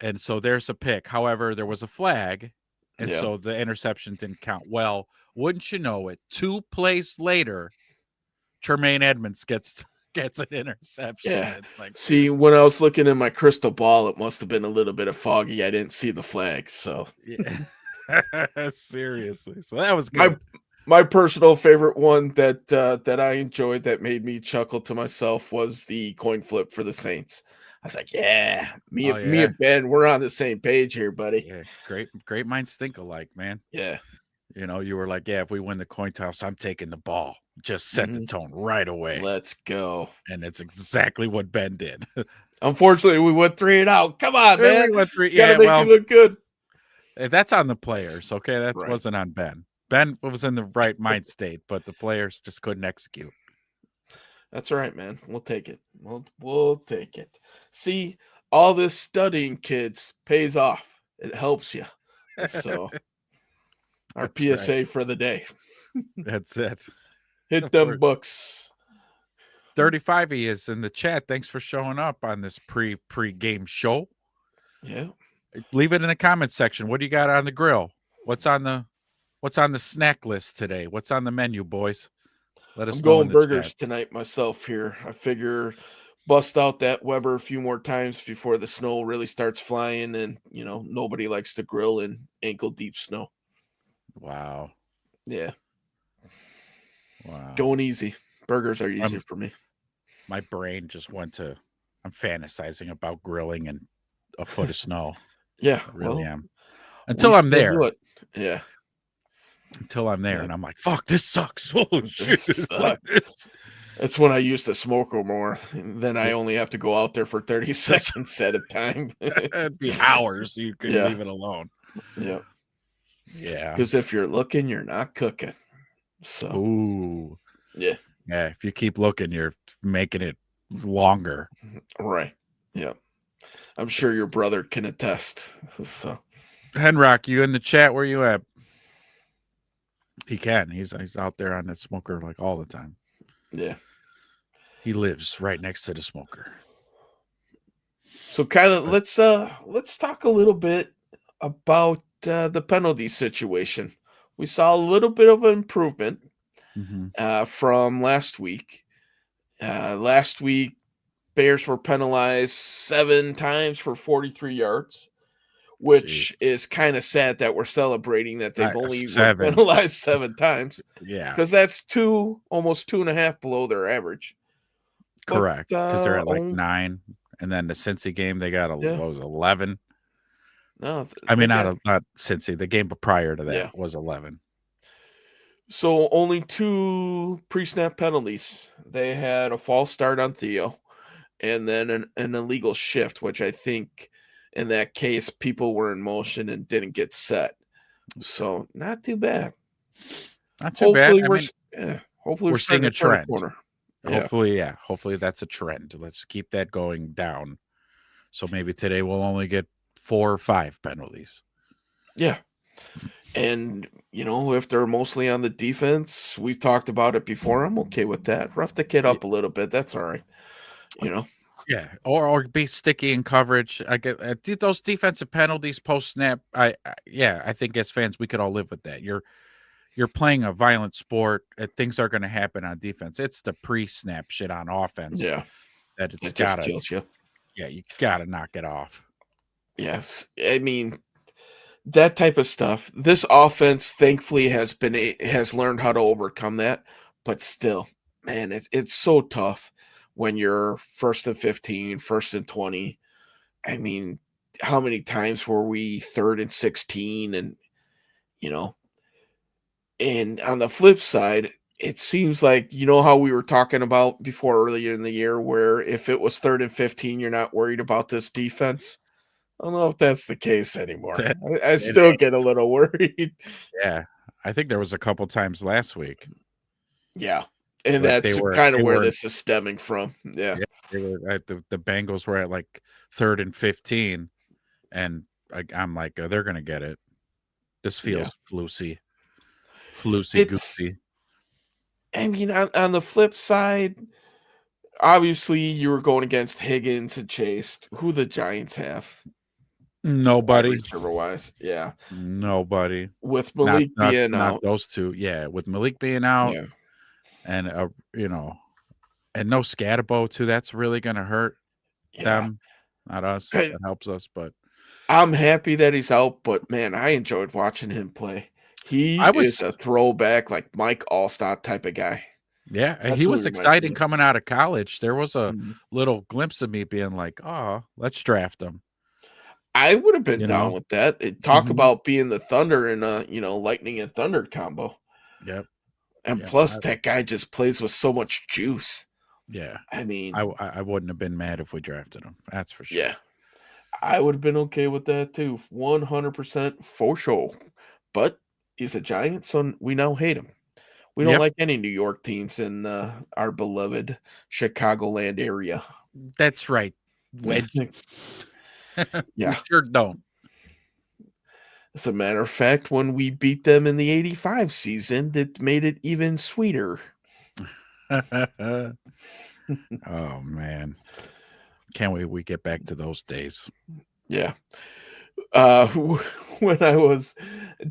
and so there's a pick. However, there was a flag, and Yeah. so the interception didn't count. Well, wouldn't you know it? 2 plays later, Tremaine Edmonds gets an interception. Yeah. And it's like, See, when I was looking in my crystal ball, it must have been a little bit of foggy. I didn't see the flag. So yeah, seriously. So that was my good. my personal favorite one that I enjoyed that made me chuckle to myself was the coin flip for the Saints. I was like, yeah, Oh me yeah, and Ben, we're on the same page here, buddy. yeah. Great minds think alike, man. Yeah. You know, you were like, yeah, if we win the coin toss, I'm taking the ball. Just set the Mhm. tone right away. Let's go. And it's exactly what Ben did. Unfortunately, we went 3 and out. Come on, man. We went through, Gotta yeah, make me well, look good. that's on the players. Okay. That Right. wasn't on Ben. Ben was in the right mind state, but the players just couldn't execute. That's all right, man. We'll take it. We'll take it. See, all this studying, kids, pays off. It helps you. So, our That's right. PSA for the day. That's it. Hit them books. 35 he is in the chat. Thanks for showing up on this pre-game show. Yeah. Leave it in the comments section. What do you got on the grill? What's on the snack list today? What's on the menu, boys? Let us I'm know in going the burgers chat. tonight myself here. I figure bust out that Weber a few more times before the snow really starts flying, and nobody likes to grill in ankle deep snow. Wow. Yeah. Wow. Going easy. Burgers are easier for me. My brain just went to I'm fantasizing about grilling and a foot of snow. Yeah. I really Well, am. Until we I'm still there. do it. Yeah. Until I'm there Yeah. and I'm like, fuck, this sucks. Oh shit. This It's like sucks. this. That's when I used to smoke more. And then I only have to go out there for 30 seconds at a time. It'd be hours. You could Yeah. leave it alone. Yeah. Yeah. Because if you're looking, you're not cooking. So, Ooh. yeah. Yeah. If you keep looking, you're making it longer. Right. Yeah. I'm sure your brother can attest. So, Henrock, you in the chat? Where you at? He can. He's out there on that smoker like all the time. yeah. He lives right next to the smoker. So kind of let's talk a little bit about the penalty situation. We saw a little bit of an improvement from last week. Last week, Bears were penalized 7 times for 43 yards, which is kind of sad that we're celebrating that they've only were penalized 7 times. Yeah, because that's almost 2.5 below their average. Correct, because they're at like 9, and then the Cincy game they got what was 11. No, I mean not Cincy. The game prior to that was 11. So only 2 pre-snap penalties. They had a false start on Theo, and then an illegal shift, which I think in that case people were in motion and didn't get set. So not too bad. Not too bad. I mean, hopefully we're seeing a trend. Yeah. Hopefully that's a trend. Let's keep that going down. So maybe today we'll only get 4 or 5 penalties. Yeah. And, if they're mostly on the defense, we've talked about it before. I'm okay with that. Rough the kid up a little bit. That's all right. Yeah, or be sticky in coverage. I get those defensive penalties post snap. I think as fans we could all live with that. You're playing a violent sport. Things are going to happen on defense. It's the pre-snap shit on offense. Yeah, that it just kills you. Yeah, you gotta knock it off. Yes, I mean that type of stuff. This offense, thankfully, has learned how to overcome that. But still, man, it's so tough when you're 1st and 15, 1st and 20. I mean, how many times were we 3rd and 16? And and on the flip side, it seems like how we were talking about before earlier in the year, where if it was 3rd and 15, you're not worried about this defense. I don't know if that's the case anymore. I still get a little worried. Yeah, I think there was a couple times last week. Yeah, and that's kind of where this is stemming from. Yeah, they were at the Bengals were at like 3rd and 15, and I'm like, they're gonna get it. This feels floosy goosey. I mean, on the flip side, Obviously, you were going against Higgins and Chase, who the Giants have wide Nobody. receiver wise. Yeah. Nobody. With Not Malik not being not out. those 2. Yeah, with Malik being out Yeah. and, you know, and no Scatterbo too, that's really gonna hurt Yeah. them, not us. Hey, That helps us, but I'm happy that he's out, but man, I enjoyed watching him play. He I is was a throwback, like Mike Allstott type of guy. yeah, That's he who he was reminds exciting me of. coming out of college. There was a Mhm. little glimpse of me being like, "Oh, let's draft him," I would have been you down know? with that. Talk Mhm. about being the Thunder in a, lightning and thunder combo. Yep, And yep, plus, that guy just plays with so much juice. yeah. I I mean, I I wouldn't have been mad if we drafted him, that's for sure. yeah, I would have been okay with that too. 100% for sure. But he's a Giant, so we now hate him. We don't Yep, like any New York teams in our beloved Chicagoland area. that's right, Wedge. We Yeah. sure don't. As a matter of fact, when we beat them in the 85 season, it made it even sweeter. Oh, man. Can't wait we get back to those days. Yeah. When I was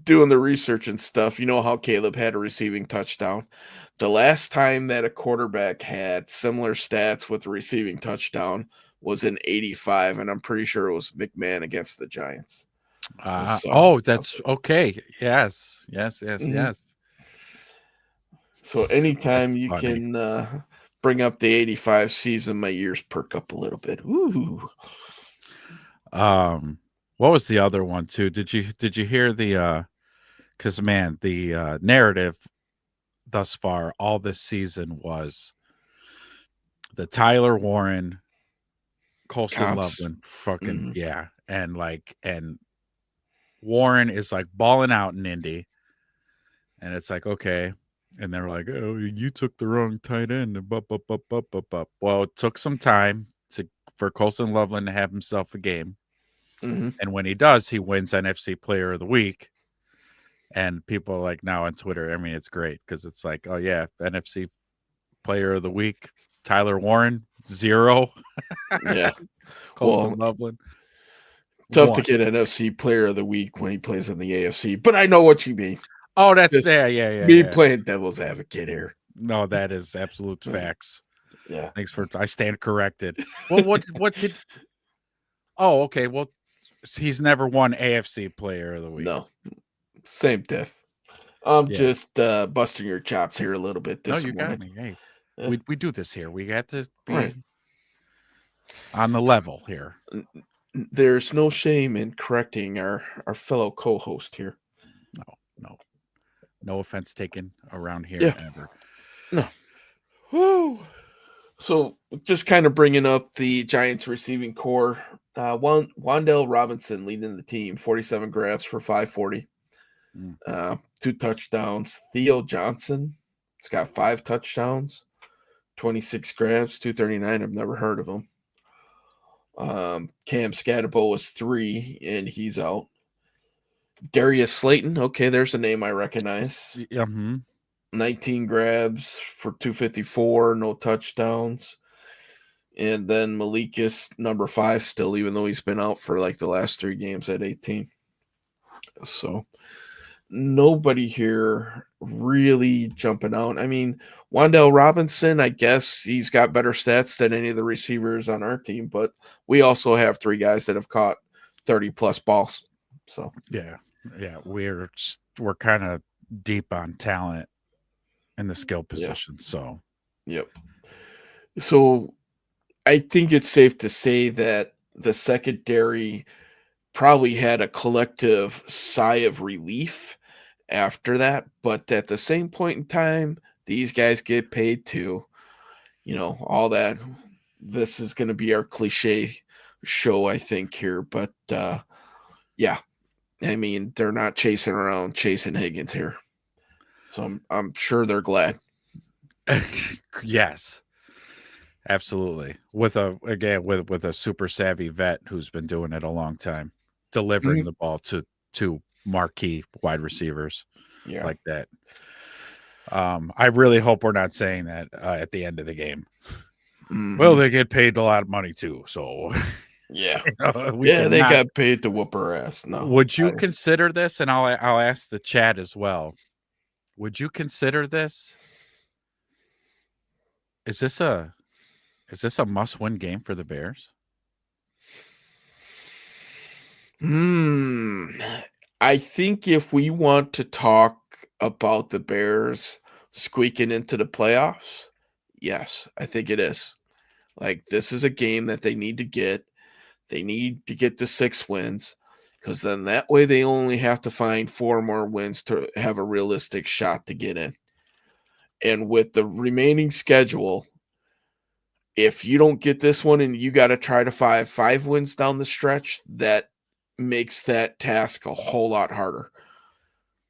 doing the research and stuff, you know how Caleb had a receiving touchdown. The last time that a quarterback had similar stats with a receiving touchdown was in 85, and I'm pretty sure it was McMahon against the Giants. So, Oh, that's okay. Yes, yes, yes, mhm. yes. So anytime That's you funny. can bring up the 85 season, my ears perk up a little bit. Ooh. What was the other one too? Did you hear the, because man, the, narrative thus far all this season was the Tyler Warren, Colson Comps. Loveland fucking Mhm. yeah, and Warren is, like, balling out in Indy, and it's like, "Okay," and they're like, "Oh, you took the wrong tight end," and bup, bup, bup, bup, bup, bup. Well, it took some time for Colson Loveland to have himself a game, Mhm. and when he does, he wins NFC Player of the Week, and people are like now on Twitter, I mean, it's great because it's like, "Oh, yeah, NFC Player of the Week, Tyler Warren, 0, Yeah. Colson Well, Loveland, tough to 1." get NFC player of the week when he plays in the AFC, but I know what you mean. Oh, that's Just yeah, yeah, yeah, me yeah. playing devil's advocate here. No, that is absolute Mm, facts. yeah. Thanks for I stand corrected. Well, what did oh, okay, well, he's never won AFC Player of the Week. No, same diff. I'm Yeah. just busting your chops here a little bit No, this you got morning. me. Hey, Eh, we do this here. We got to right. be on the level here. There's no shame in correcting our fellow co-host here. No, no. No offense taken around here Yeah. ever. No. Woo. So just kind of bringing up the Giants receiving core. Wandell Robinson leading the team, 47 grabs for 540. Mm. 2 touchdowns. Theo Johnson, it's got 5 touchdowns, 26 grabs, 239. I've never heard of him. Cam Scatterbo was 3, and he's out. Darius Slayton, okay, there's a name I recognize. Mhm. 19 grabs for 254, no touchdowns. And then Malikus, number 5, still, even though he's been out for like the last 3 games at 18. So nobody here really jumping out. I mean, Wandell Robinson, I guess he's got better stats than any of the receivers on our team, but we also have 3 guys that have caught 30 plus balls. So, Yeah. Yeah, we're kind of deep on talent in the skill yeah. position. So, Yep. So, I think it's safe to say that the secondary probably had a collective sigh of relief after that, but at the same point in time, these guys get paid too. All that. This is going to be our cliche show, I think, here. But yeah, I mean, they're not chasing around chasing Higgins here. So I'm sure they're glad. yes. Absolutely. With a super savvy vet who's been doing it a long time, delivering Mhm. the ball to marquee wide receivers Yeah. like that. I really hope we're not saying that at the end of the game. Well, Mhm. they get paid a lot of money too, so Yeah. we Yeah, they cannot. got paid to whoop her ass. No. Would you I consider this? And I'll ask the chat as well. Would you consider this? Is this a must-win game for the Bears? Hmm. I think if we want to talk about the Bears squeaking into the playoffs, yes, I think it is. Like, this is a game that they need to get. They need to get to 6 wins, because then that way they only have to find 4 more wins to have a realistic shot to get in. And with the remaining schedule, if you don't get this one and you gotta try to 5 wins down the stretch, that makes that task a whole lot harder.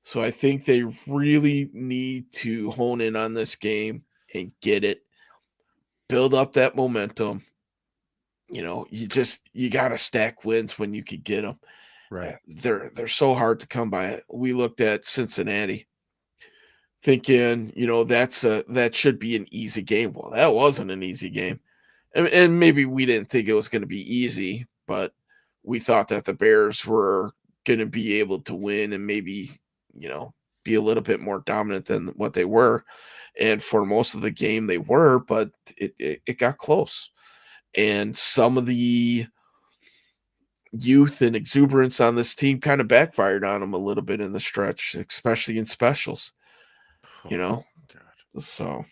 So I think they really need to hone in on this game and get it, build up that momentum. You gotta stack wins when you could get them. Right. They're so hard to come by. We looked at Cincinnati thinking, that should be an easy game. Well, that wasn't an easy game. And maybe we didn't think it was going to be easy, but we thought that the Bears were going to be able to win and maybe, you know, be a little bit more dominant than what they were. And for most of the game, they were, but it got close. And some of the youth and exuberance on this team kind of backfired on them a little bit in the stretch, especially in specials, you Oh know? God. So,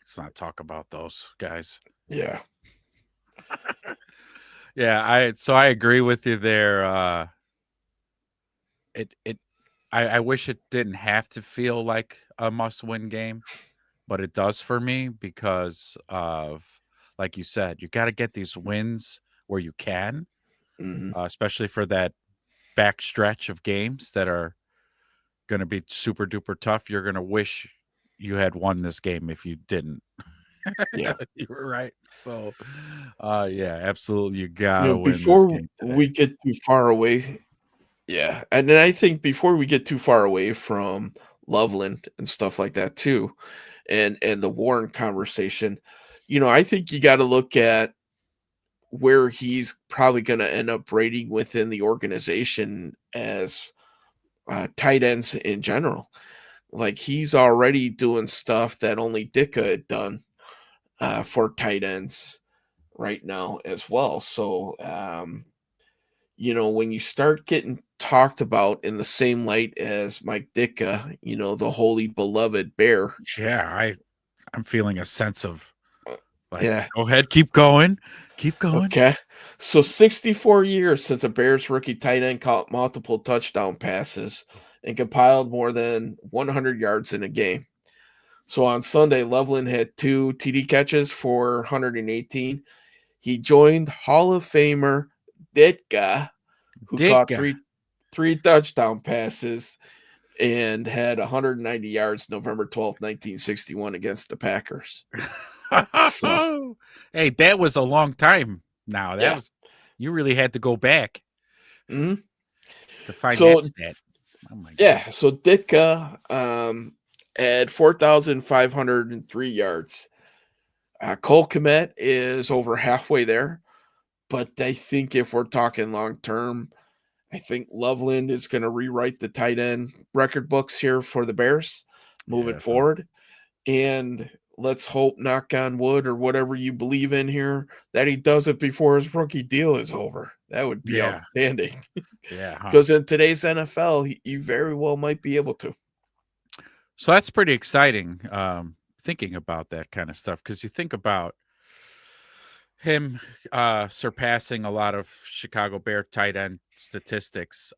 Let's not talk about those guys. yeah. Yeah, I agree with you there. It I wish it didn't have to feel like a must-win game, but it does for me because of, like you said, you got to get these wins where you can, Mhm. especially for that back stretch of games that are going to be super duper tough. You're going to wish you had won this game if you didn't. Yeah. You were right. So, yeah, absolutely, you gotta win this Before game today. we get too far away, yeah, and then I think before we get too far away from Loveland and stuff like that too, and the Warren conversation, I think you gotta look at where he's probably gonna end up rating within the organization as, tight ends in general. Like, he's already doing stuff that only Dicka had done, for tight ends right now as well. So, when you start getting talked about in the same light as Mike Ditka, the holy beloved bear. Yeah, I'm feeling a sense of, uh, like, Yeah. "Go ahead, keep going, keep going." Okay. So 64 years since a Bears rookie tight end caught multiple touchdown passes and compiled more than 100 yards in a game. So on Sunday, Loveland had 2 TD catches for 118. He joined Hall of Famer Ditka, who caught Ditka. three touchdown passes and had 190 yards November 12th, 1961 against the Packers. So, Hey, that was a long time now. That yeah. was You really had to go back Mhm. to find that So, stat. Oh my god. yeah, so Ditka had 4,503 yards. Cole Kmet is over halfway there, but I think if we're talking long term, I think Loveland is going to rewrite the tight end record books here for the Bears moving Yeah. forward. And let's hope, knock on wood, or whatever you believe in here, that he does it before his rookie deal is over. That would be Yeah. outstanding. Yeah, huh. Because in today's NFL, he very well might be able to. So that's pretty exciting, thinking about that kind of stuff because you think about him, surpassing a lot of Chicago Bear tight end statistics,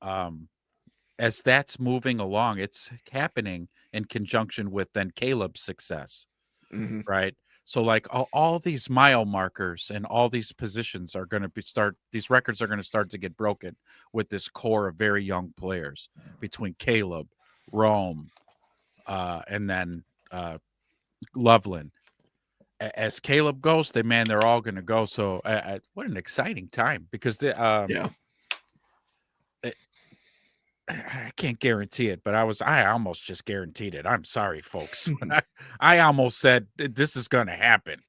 as that's moving along, it's happening in conjunction with then Caleb's success, Mhm. right? So, like, all these mile markers and all these positions are gonna be start these records are gonna start to get broken with this core of very young players between Caleb, Rome, and then, Loveland. As Caleb goes, they're all gonna go. So, what an exciting time because Yeah. it I can't guarantee it, but I almost just guaranteed it. I'm sorry, folks. I almost said this is gonna happen.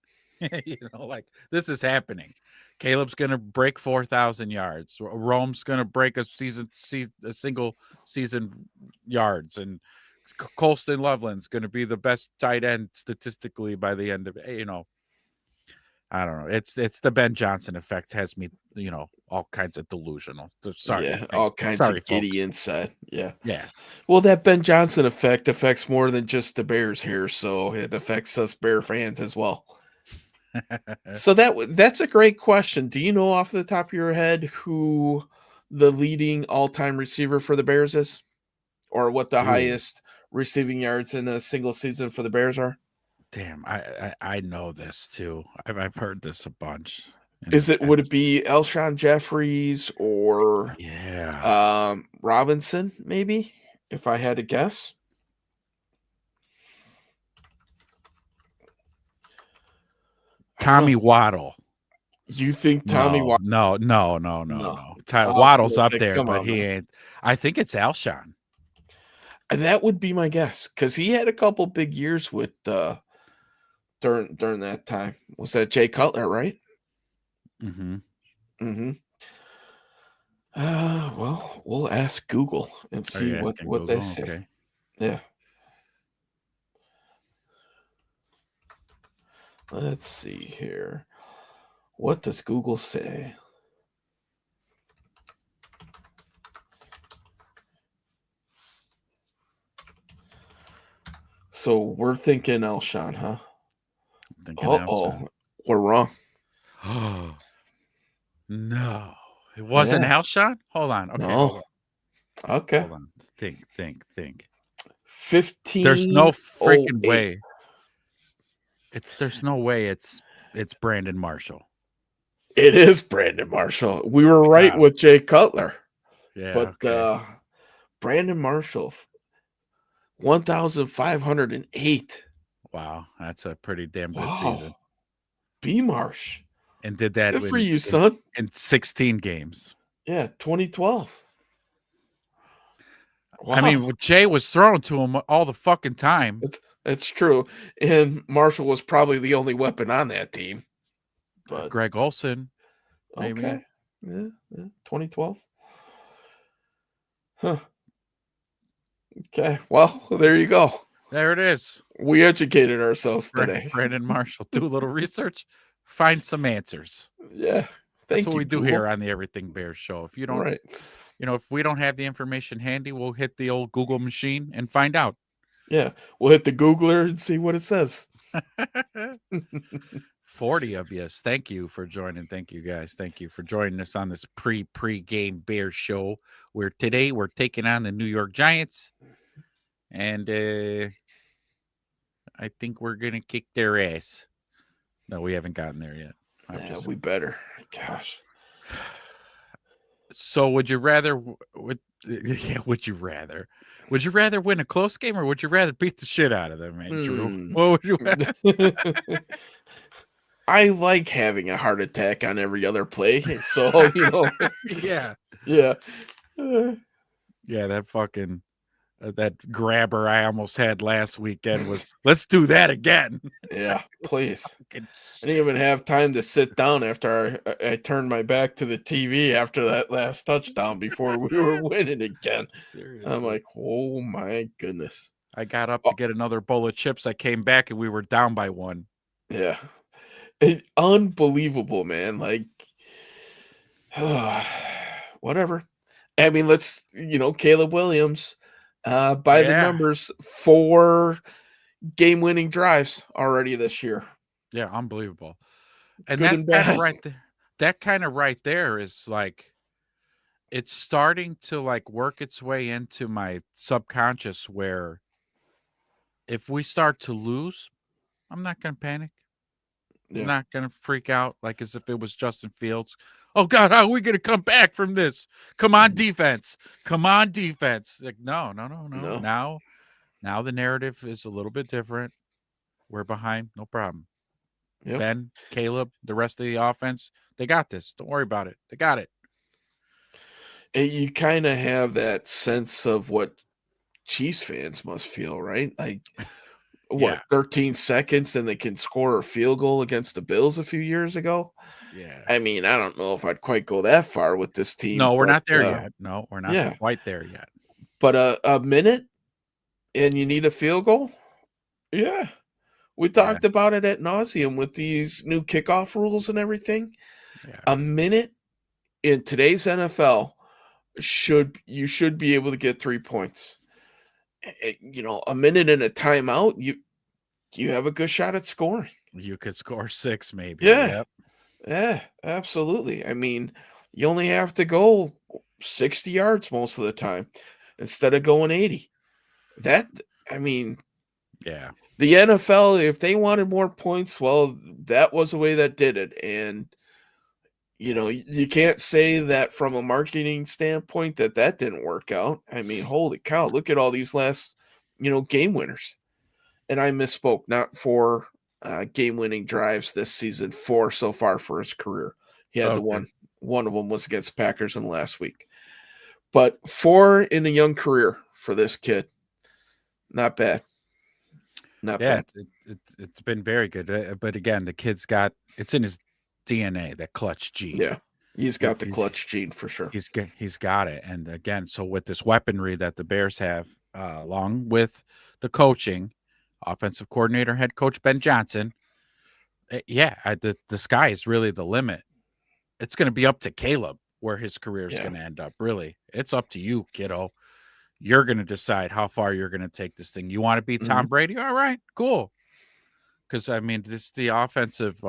Like this is happening. Caleb's going to break 4,000 yards. Rome's going to break a single season yards, and Colston Loveland's going to be the best tight end statistically by the end of it. I don't know. It's the Ben Johnson effect has me, all kinds of delusional. Sorry, all kinds sorry, of giddy folks. inside. Yeah. Yeah. Well, that Ben Johnson effect affects more than just the Bears here, so it affects us Bear fans as well. So that's a great question. Do you know off the top of your head who the leading all-time receiver for the Bears is, or what the Ooh, highest receiving yards in a single season for the Bears are? damn. I know this too. I've heard this a bunch in the Would it past. be Elshon Jeffries or Yeah. Robinson? Maybe, if I had to guess. I don't know. Tommy Waddle. You think Tommy? No, no, no, no, no, No. no. I was Waddle's gonna up say, there, come but on, he man. ain't. I think it's Alshon. That would be my guess because he had a couple big years with during that time. Was that Jay Cutler, right? Mm-hmm. Mm-hmm. Well, we'll ask Google and Are see you asking what they Google? say. Okay. Yeah. Let's see here. What does Google say? So we're thinking Elshon, huh? I'm thinking Uh-oh. Alshon. We're wrong. Oh no, it wasn't Yeah. Alshon. Hold on. Okay, hold No. on. Okay. Hold on. Think. There's no freaking 1508. way. There's no way it's Brandon Marshall. It is Brandon Marshall. We were right God. with Jay Cutler, Yeah. but Okay. Brandon Marshall, 1,508. Wow, that's a pretty damn good season. Wow. B Marsh. And did that Good for in you, son. 16 games. Yeah, 2012. I Wow. mean, Jay was thrown to him all the fucking time. That's true. And Marshall was probably the only weapon on that team. But Greg Olson, maybe. okay. Yeah, 2012. Huh. Okay. Well, there you go. There it is. We educated ourselves today. Brandon Marshall. Do a little research, find some answers. Yeah. That's Thank what you, we do Google. here on the Everything Bears show. If you don't, Right. if we don't have the information handy, we'll hit the old Google machine and find out. Yeah. We'll hit the Googler and see what it says. 40 of you. Thank you for joining. Thank you guys. Thank you for joining us on this pre-game Bears show where today we're taking on the New York Giants. And I think we're going to kick their ass. No, we haven't gotten there yet. Yeah, we better. Gosh. So would you rather would you rather win a close game or would you rather beat the shit out of them, man, Drew? What would you I like having a heart attack on every other play. So, Yeah. Yeah. Yeah, that fucking that grabber I almost had last weekend was let's do that again. Yeah, please. I didn't even have time to sit down after I turned my back to the TV after that last touchdown before we were winning again. Seriously. I'm like, oh my goodness. I got up to get another bowl of chips. I came back and we were down by 1. Yeah. Unbelievable, man. Like, whatever. I mean, let's, Caleb Williams, by the numbers, 4 game-winning drives already this year. Yeah, unbelievable. And Good that and kind of bad. right there. That kind of right there is like it's starting to like work its way into my subconscious where if we start to lose, I'm not going to panic. Yeah. I'm not going to freak out like as if it was Justin Fields. Oh God, how are we going to come back from this? Come on, defense. Come on, defense. Like, no. Now the narrative is a little bit different. We're behind, no problem. Yep. Ben, Caleb, the rest of the offense, they got this. Don't worry about it. They got it. And you kind of have that sense of what Chiefs fans must feel, right? Like Yeah. 13 seconds and they can score a field goal against the Bills a few years ago. Yeah. I mean, I don't know if I'd quite go that far with this team, No, we're but not there yet. No, we're not yeah, quite there yet. but a minute and you need a field goal? Yeah. We Yeah. talked about it at nauseum with these new kickoff rules and everything. Yeah. A minute in today's NFL should be able to get 3 points. A minute in a timeout, you have a good shot at scoring. You could score 6 maybe. Yeah. Yep. Yeah, absolutely. I mean, you only have to go 60 yards most of the time instead of going 80. That I mean, Yeah. the NFL, if they wanted more points, well, that was the way that did it. And you can't say that from a marketing standpoint that didn't work out. I mean, holy cow, look at all these last, game winners. And I misspoke, not for game-winning drives this season, 4 so far for his career. He had the Okay. one of them was against Packers in last week. But 4 in a young career for this kid. Not bad. Not Yeah, bad. it's been very good. But again, the kid's got it's in his DNA, that clutch gene. Yeah. He's He, got the he's clutch gene for sure. he's got it. And again, so with this weaponry that the Bears have, along with the coaching, offensive coordinator, head coach Ben Johnson, the sky is really the limit. It's going to be up to Caleb where his career is Yeah. going to end up. Really, it's up to you, kiddo. You're going to decide how far you're going to take this thing. You want to be Tom Mhm. Brady? All right, cool. Because I mean, this the offensive.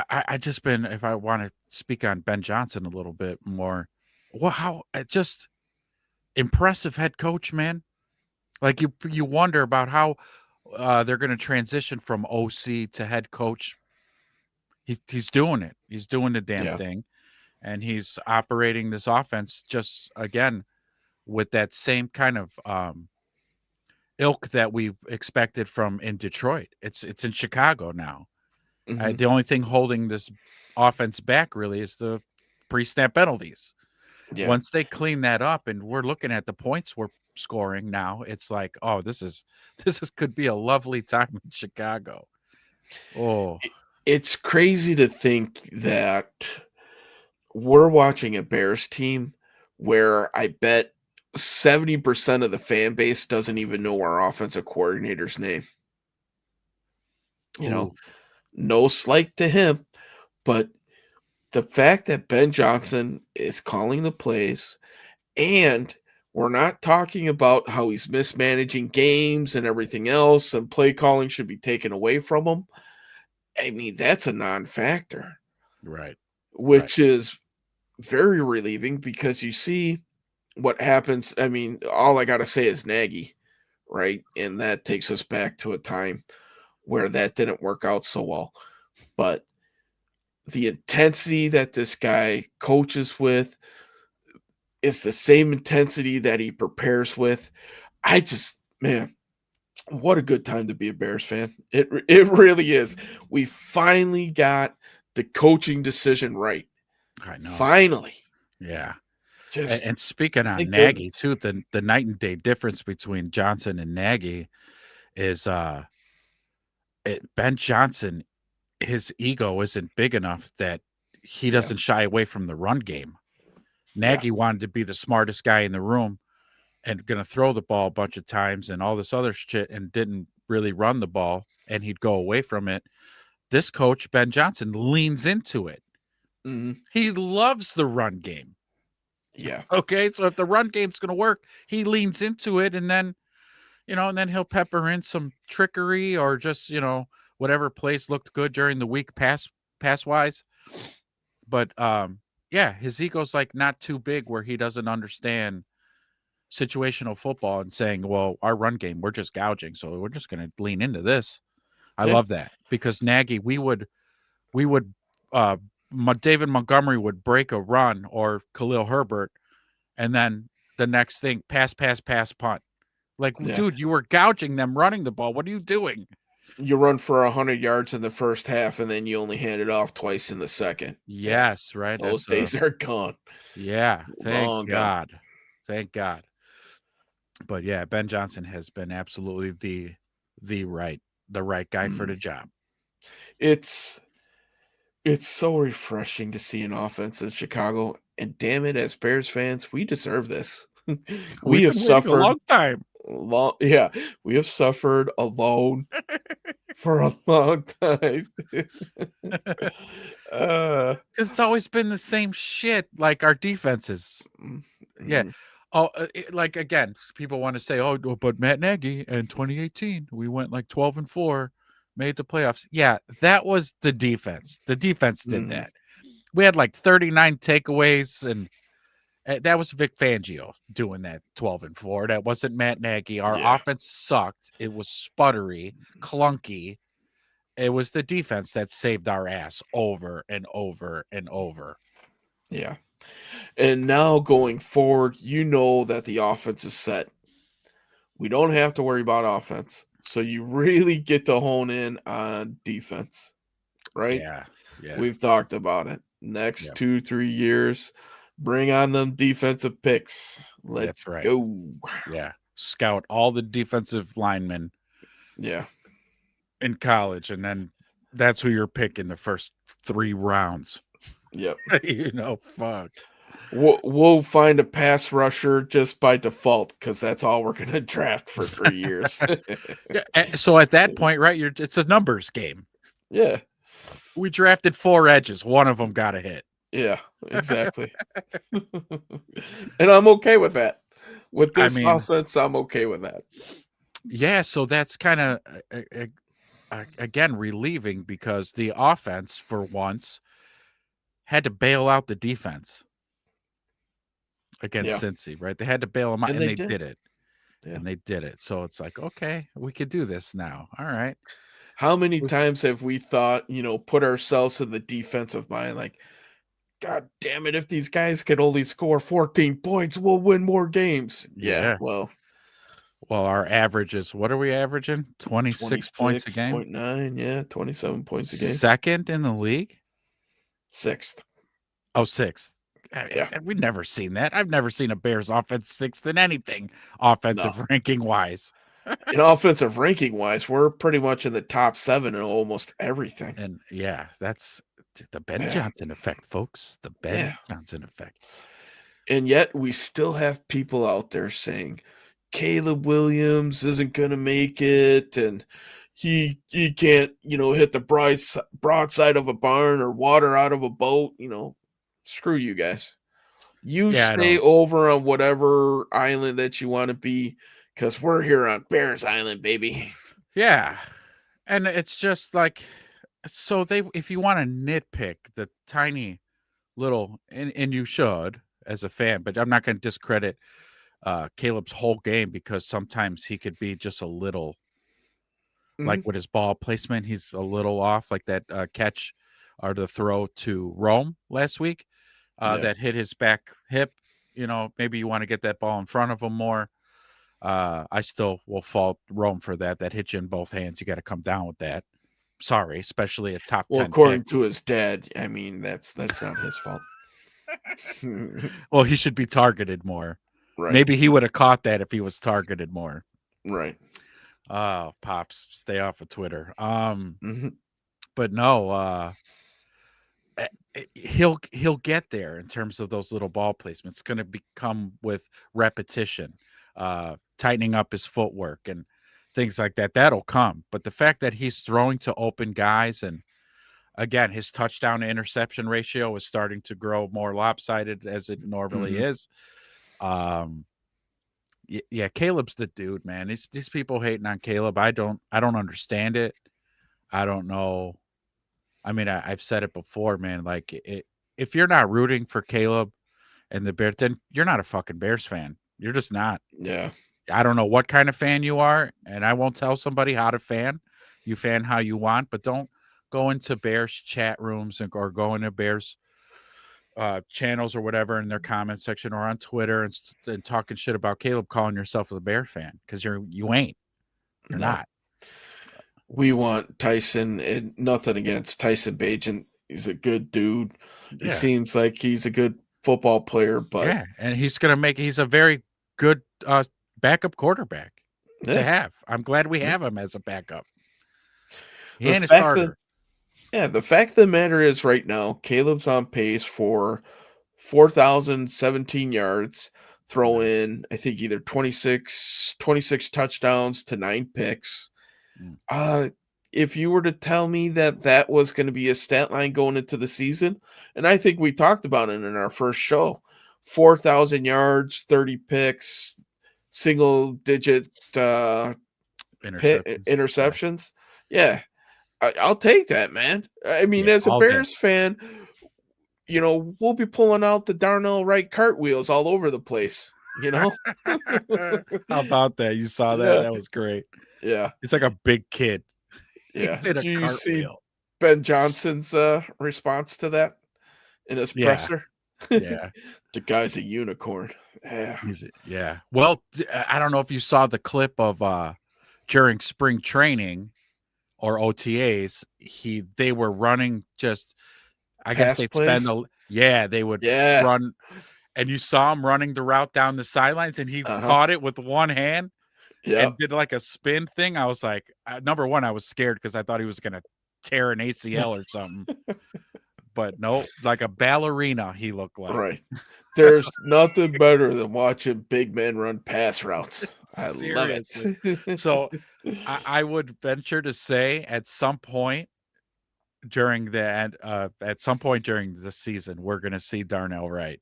I just been if I want to speak on Ben Johnson a little bit more. Well, how just impressive head coach, man. Like you wonder about how they're going to transition from OC to head coach. He's doing it. He's doing the damn Yeah. thing, and he's operating this offense just again with that same kind of ilk that we expected from in Detroit. It's in Chicago now. Mhm. The only thing holding this offense back really is the pre-snap penalties. Yeah. Once they clean that up, and we're looking at the points we're scoring now, it's like, oh, this is could be a lovely time in Chicago. Oh, It's crazy to think that we're watching a Bears team where I bet 70% of the fan base doesn't even know our offensive coordinator's name. You know, ooh, no slight to him, but the fact that Ben Johnson is calling the plays and we're not talking about how he's mismanaging games and everything else and play calling should be taken away from him. I mean, that's a non-factor, right, right. which is very relieving because you see what happens. I mean, all I got to say is Nagy, right? And that takes us back to a time where that didn't work out so well. But the intensity that this guy coaches with is the same intensity that he prepares with. Man, what a good time to be a Bears fan. It really is. We finally got the coaching decision right. I know. Finally. Yeah. Just And speaking on thank goodness. Nagy too, the night and day difference between Johnson and Nagy is Ben Johnson, his ego isn't big enough that he Yeah. doesn't shy away from the run game. Yeah. Nagy wanted to be the smartest guy in the room and going to throw the ball a bunch of times and all this other shit and didn't really run the ball and he'd go away from it. This coach, Ben Johnson, leans into it. Mhm. He loves the run game. Yeah. Okay. So if the run game's going to work, he leans into it and then, and then he'll pepper in some trickery or just, whatever plays looked good during the week pass wise. But yeah, his ego's like not too big where he doesn't understand situational football and saying, well, our run game, we're just gouging. So we're just going to lean into this. I Yeah. love that because Nagy, we would, David Montgomery would break a run or Khalil Herbert. And then the next thing, pass, punt. Like, Yeah. dude, you were gouging them running the ball. What are you doing? You run for 100 yards in the first half, and then you only hand it off twice in the second. Yeah. Yes, right. Those days are gone. Yeah. Thank Long gone. God. Thank God. But yeah, Ben Johnson has been absolutely the right guy for Mm. the job. It's it's so refreshing to see an offense in Chicago, and damn it, as Bears fans, we deserve this. We We've have been waiting a suffered long time long, yeah, we have suffered alone for a long time. uh, because it's always been the same shit. Like our defenses, mm, yeah. mm, Oh, like again, people want to say, "Oh, but Matt Nagy in 2018, we went like 12-4, made the playoffs." Yeah, that was the defense. The defense did mm, that. We had like 39 takeaways, and that was Vic Fangio doing that 12-4. That wasn't Matt Nagy. Our yeah, offense sucked. It was sputtery, clunky. It was the defense that saved our ass over and over and over. yeah. And now going forward, you know that the offense is set. We don't have to worry about offense. So you really get to hone in on defense, right? Yeah, yeah, We've talked about it. yeah. Next 2, 3 years, bring on them defensive picks. That's Let's right. go. Yeah. Scout all the defensive linemen Yeah. in college, and then that's who you're picking the first 3 rounds. Yep. Fuck. We'll find a pass rusher just by default because that's all we're gonna draft for 3 years. Yeah. So at that point, right, it's a numbers game. Yeah. We drafted 4 edges. One of them got a hit. Yeah, exactly. And I'm okay with that. With I this mean, offense, I'm okay with that. yeah. So that's kind of again relieving because the offense, for once, had to bail out the defense against Yeah. Cincy, right? They had to bail them out, And and they they did. did it. Yeah. And they did it. So it's like, okay, we could do this now. All right. How many We- times have we thought, put ourselves in the defensive mind like, God damn it, if these guys could only score 14 points, we'll win more games. Yeah, Yeah. well, Well, our average is what are we averaging? 26 points a game. 26.9, yeah, 27 points a game. Second in the league. Sixth. Oh, sixth. Yeah. We've never seen that. I've never seen a Bears offense sixth in anything No. offensive ranking wise. In offensive ranking wise, we're pretty much in the top 7 in almost everything. And yeah, that's the Ben Yeah. Johnson effect, folks. The Ben Yeah. Johnson effect. And yet we still have people out there saying Caleb Williams isn't going to make it and he can't, hit the broadside of a barn or water out of a boat, screw you guys. You Yeah, I stay don't. over on whatever island that you want to be cuz we're here on Bears Island, baby. Yeah. And it's just like so they if you want to nitpick the tiny little and you should as a fan, but I'm not going to discredit Caleb's whole game because sometimes he could be just a little like Mhm. with his ball placement, he's a little off, like that catch or the throw to Rome last week Yeah. that hit his back hip. Maybe you want to get that ball in front of him more. I still will fault Rome for that. That hit you in both hands. You got to come down with that. Sorry, especially a top Well, 10 pick. according to his dad, I mean, that's not his fault. Well, he should be targeted more. Right. Maybe he would have caught that if he was targeted more. Right. Oh, pops, stay off of Twitter. Mhm. But no, he'll get there in terms of those little ball placements. It's going to become with repetition, tightening up his footwork and things like that. That'll come. But the fact that he's throwing to open guys and again, his touchdown to interception ratio is starting to grow more lopsided as it normally Mhm. is. Yeah, Caleb's the dude, man. These people hating on Caleb. I don't understand it. I don't know. I mean, I've said it before, man. Like if you're not rooting for Caleb and the Bears, then you're not a fucking Bears fan. You're just not. Yeah. I don't know what kind of fan you are, and I won't tell somebody how to fan. You fan how you want, but don't go into Bears chat rooms or go into Bears channels or whatever in their comment section or on Twitter and talking shit about Caleb, calling yourself a Bear fan because you ain't. You're No. not. We want Tyson, and nothing against Tyson Bagent. He's a good dude. He Yeah, seems like he's a good football player, but yeah, and he's a very good backup quarterback to Yeah. have. I'm glad we Yeah. have him as a backup The and a fact that starter. the fact of the matter is right now, Caleb's on pace for 4,017 yards, throw Nice. in, I think, either 26 touchdowns to 9 picks. Mm. Uh, if you were to tell me that that was gonna be a stat line going into the season, and I think we talked about it in our first show, 4,000 yards, 30 picks, single digit, Interceptions. Yeah. interceptions. Yeah, I'll take that, man. I mean, Yeah. as a All day. Bears fan, we'll be pulling out the Darnell Wright cartwheels all over the place, you know? How about that? You saw that? Yeah, That was great. yeah, He's like a big kid. yeah. He's in a Do you see cartwheel. Ben Johnson's, response to that in his Yeah. presser? Yeah. The guy's a unicorn. Yeah. Yeah. Well, I don't know if you saw the clip of during spring training or OTAs, they were running just I guess Pass they'd spend plays? a yeah, they would Yeah. run and you saw him running the route down the sidelines and he Uh-huh. caught it with one hand Yep. and did like a spin thing. I was like, number one, I was scared because I thought he was gonna tear an ACL or something. But no, like a ballerina, he looked like. Right. There's nothing better than watching big men run pass routes. I love Seriously. it. So I would venture to say at some point at some point during the season, we're gonna see Darnell Wright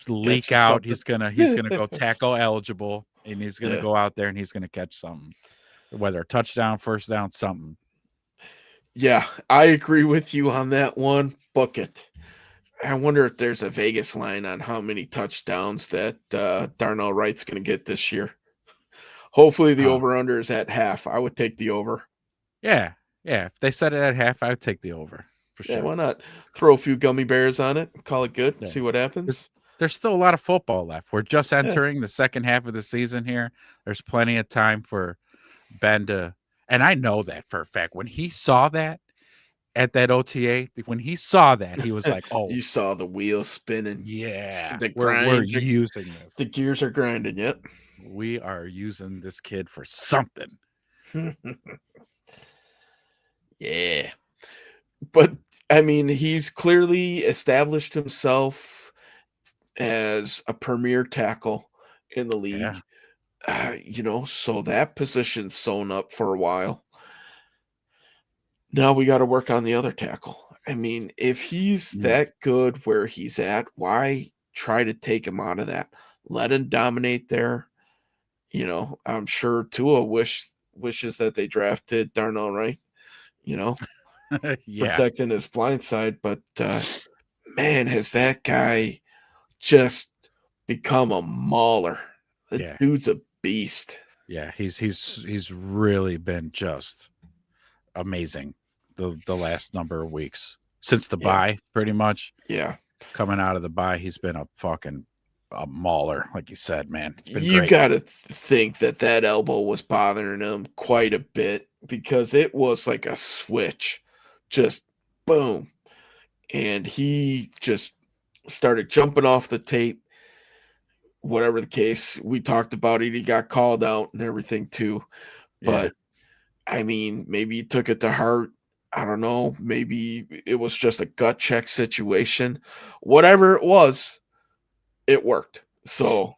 leak Catching out. something. He's gonna go tackle eligible, and he's gonna Yeah. go out there and he's gonna catch something, whether a touchdown, first down, something. Yeah, I agree with you on that one. Book it. I wonder if there's a Vegas line on how many touchdowns that Darnell Wright's going to get this year. Hopefully, the Uh, over under is at half. I would take the over. yeah, yeah. If they set it at half, I would take the over for Yeah, sure. why not? Throw a few gummy bears on it, call it good, Yeah, see what there's happens. there's still a lot of football left. We're just Yeah, entering the second half of the season here. There's plenty of time for Ben to, and I know that for a fact. When he saw that at that OTA, when he saw that, he was like, "Oh, you saw the wheels spinning, yeah, the we're grinds, using the this. gears are grinding. Yep. We are using this kid for something." Yeah, but I mean, he's clearly established himself as a premier tackle in the Yeah, league. So that position's sewn up for a while. Now we got to work on the other tackle. I mean, if he's mm, that good where he's at, why try to take him out of that? Let him dominate there. I'm sure Tua wishes that they drafted Darnell Wright, you know, yeah, protecting his blind side. But man, has that guy just become a mauler. The yeah, dude's a beast. yeah. He's really been just amazing the last number of weeks since the Yeah. bye, pretty much Yeah. coming out of the bye. He's been a mauler, like you said, man. It's been You great. gotta think that that elbow was bothering him quite a bit because it was like a switch, just boom, and he just started jumping off the tape. Whatever the case, we talked about it. He got called out and everything too. Yeah, But I mean, maybe he took it to heart. I don't know. Maybe it was just a gut check situation. Whatever it was, it worked. So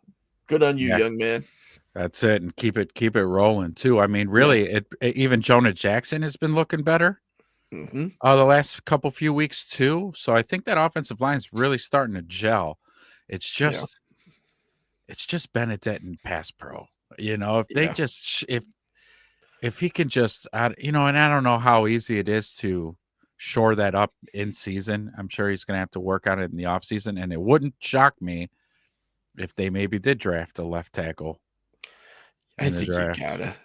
good on you, yeah. young man. That's it, and keep it rolling too. I mean, Yeah. really, even Jonah Jackson has been looking better Hmm. the last few weeks too. So I think that offensive line is really starting to gel. It's Yeah. just it's just Benedette and pass pro. If they Yeah. just if he can just and I don't know how easy it is to shore that up in season. I'm sure he's going to have to work on it in the offseason, and it wouldn't shock me if they maybe did draft a left tackle I in the think you draft. gotta.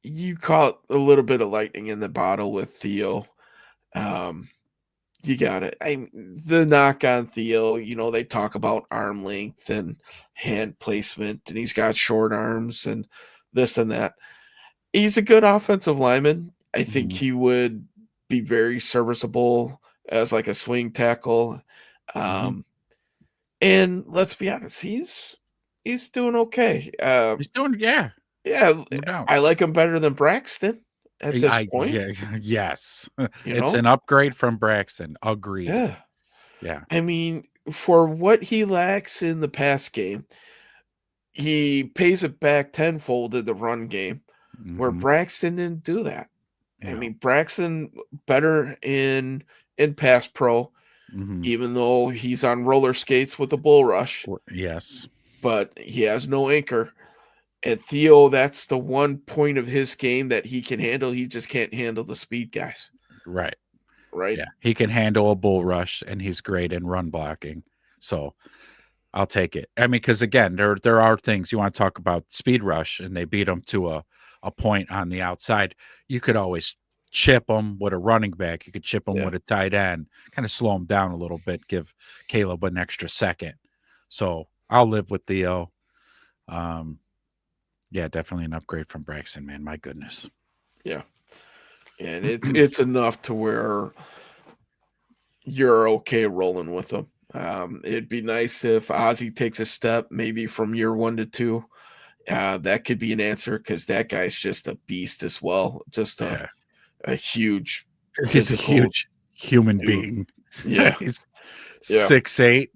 You caught a little bit of lightning in the bottle with Theo. Um, you got it. The knock on Theo, they talk about arm length and hand placement, and he's got short arms and this and that. He's a good offensive lineman. I think Mhm, he would be very serviceable as like a swing tackle. mhm. Um, And let's be honest, he's doing okay. He's doing, yeah, Yeah, no doubt. I like him better than Braxton at this point, Yeah, yes. you It's an know? upgrade from Braxton. Agreed. Yeah. Yeah. I mean, for what he lacks in the pass game, he pays it back tenfold in the run game, where Mhm. Braxton didn't do that. I Yeah. mean, Braxton better in pass pro, Mhm. even though he's on roller skates with a bull rush, Yes. but he has no anchor. And Theo, that's the one point of his game that he can handle. He just can't handle the speed guys, Right. right? Yeah. He can handle a bull rush and he's great in run blocking. So I'll take it. I mean, because again, there are things you want to talk about speed rush, and they beat them to a point on the outside. You could always chip them with a running back. You could chip them Yeah, with a tight end, kind of slow them down a little bit, give Caleb an extra second. So I'll live with Theo. Um, yeah, definitely an upgrade from Braxton, man. My goodness. yeah. And it's enough to where you're okay rolling with them. It'd be nice if Ozzy takes a step, maybe from year 1 to 2. That could be an answer because that guy's just a beast as well. Just Yeah, a huge he's a physical huge human dude. being. Yeah, He's yeah. 6'8".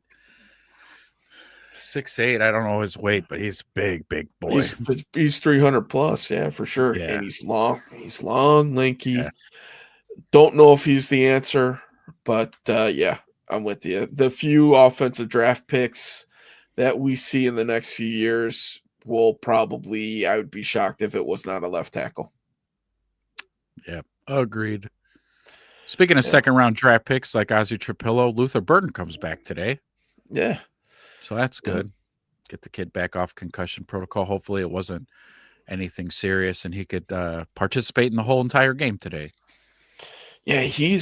6'8". I don't know his weight, but he's big, big boy. He's 300 plus, yeah, for sure. Yeah, And he's long. He's long, yeah. lanky. Don't know if he's the answer, but yeah, I'm with you. The few offensive draft picks that we see in the next few years will probably, I would be shocked if it was not a left tackle. Yeah, agreed. Speaking of Yeah. second round draft picks like Ozzy Trapillo, Luther Burton comes back today. Yeah. So that's Yeah. good. Get the kid back off concussion protocol. Hopefully it wasn't anything serious and he could participate in the whole entire game today. Yeah, he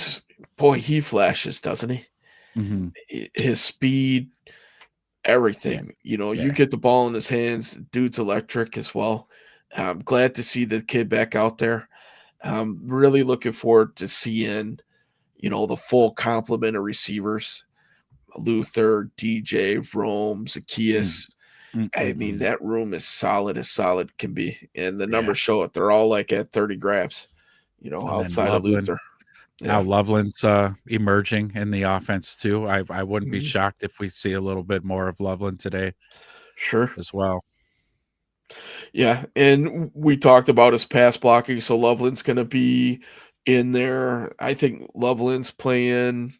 flashes, doesn't he? Hmm. His speed, Yeah. everything. You Yeah. get the ball in his hands, dude's electric as well. I'm glad to see the kid back out there. I'm really looking forward to seeing, the full complement of receivers. Luther, DJ, Rome, Mm. Zacchaeus. I mean, Mm-mm-mm. that room is solid as solid can be. And the Yeah. numbers show it. They're all like at 30 grabs, And then outside of Loveland. Luther. Now Yeah. Loveland's emerging in the offense too. I wouldn't be Mhm. shocked if we see a little bit more of Loveland today Sure. as well. Yeah. And we talked about his pass blocking. So Loveland's going to be in there. I think Loveland's playing,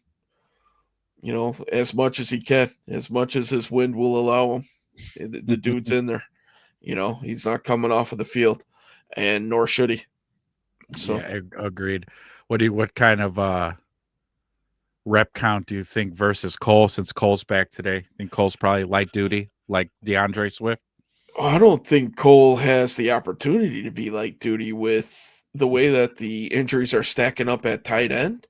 as much as he can, as much as his wind will allow him. The dude's in there. He's not coming off of the field, and nor should he. So Yeah, agreed. What kind of rep count do you think versus Cole since Cole's back today? I think Cole's probably light duty like DeAndre Swift. I don't think Cole has the opportunity to be like duty with the way that the injuries are stacking up at tight end.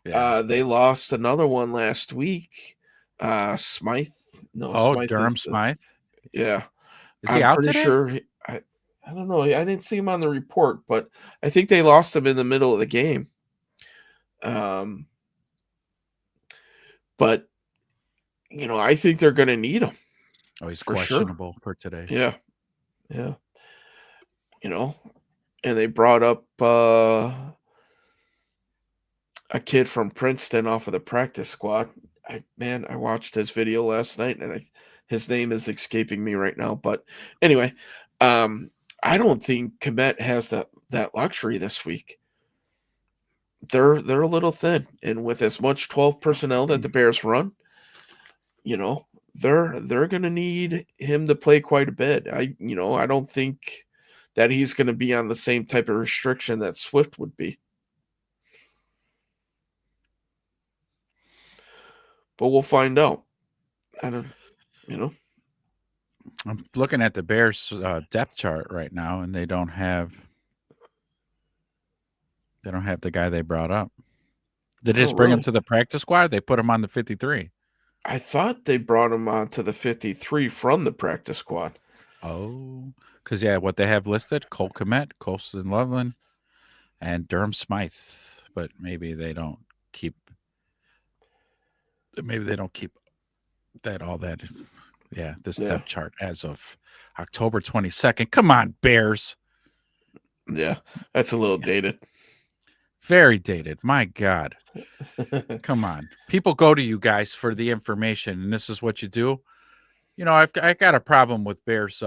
Yeah. They lost another one last week. Smythe, no, Oh, Smythe is Durham the Smythe. yeah. Is he I'm out pretty today? sure. I don't know. I didn't see him on the report, but I think they lost him in the middle of the game. Um, but I think they're going to need him Oh, he's for sure. questionable for today. Yeah, yeah. You know, and they brought up a kid from Princeton off of the practice squad. I watched his video last night, and his name is escaping me right now. But anyway, um, I don't think Komet has that luxury this week. They're a little thin, and with as much 12 personnel that the Bears run, you know, they're gonna need him to play quite a bit. I don't think that he's gonna be on the same type of restriction that Swift would be. But we'll find out. I don't, you know. I'm looking at the Bears depth chart right now, and they don't have the guy they brought up. Did they Oh, just bring him really? to the practice squad? They put him on the 53. I thought they brought him on to the 53 from the practice squad. Oh, because yeah, what they have listed: Cole Komet, Colston Loveland, and Durham Smythe. But maybe they don't keep This Yeah. depth chart as of October 22nd. Come on, Bears. Yeah. That's a little dated. Very dated. My God. Come on. People go to you guys for the information, and this is what you do. I got a problem with Bears,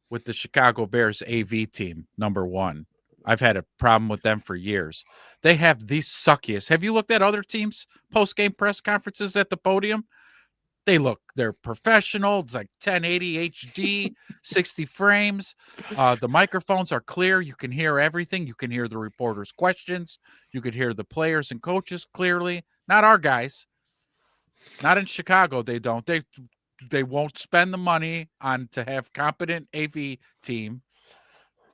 with the Chicago Bears AV team, number one. I've had a problem with them for years. They have these suckiest. Have you looked at other teams' post game press conferences at the podium? They're professional. It's like 1080 HD, 60 frames. The microphones are clear. You can hear everything. You can hear the reporters' questions. You could hear the players and coaches clearly. Not our guys. Not in Chicago. They don't. They won't spend the money on to have competent AV team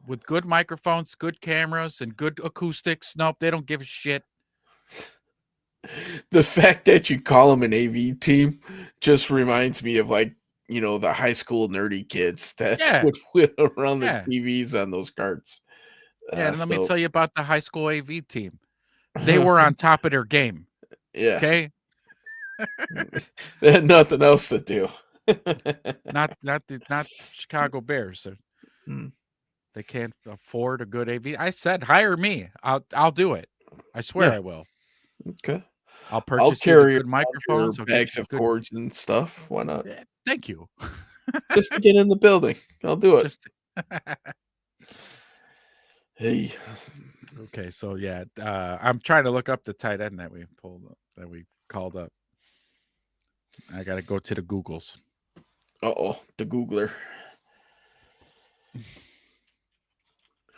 with good microphones, good cameras, and good acoustics. Nope, they don't give a shit. The fact that you call them an AV team just reminds me of the high school nerdy kids that Yeah, would whip around the yeah, TVs on those carts. yeah. And let me So tell you about the high school AV team. They were on top of their game. yeah, Okay, they had nothing else to do. not Chicago Bears. Hmm. They can't afford a good AV. I said, hire me. I'll do it. I swear Yeah, I will. okay. I'll I'll purchase you the carry good around your microphones. I'll get bags you of good. cords and stuff. Why not? Yeah, thank you. Just to get in the building. I'll do it. Just Hey, okay. So yeah, I'm trying to look up the tight end that we pulled up, that we called up. I got to go to the Googles. the Googler.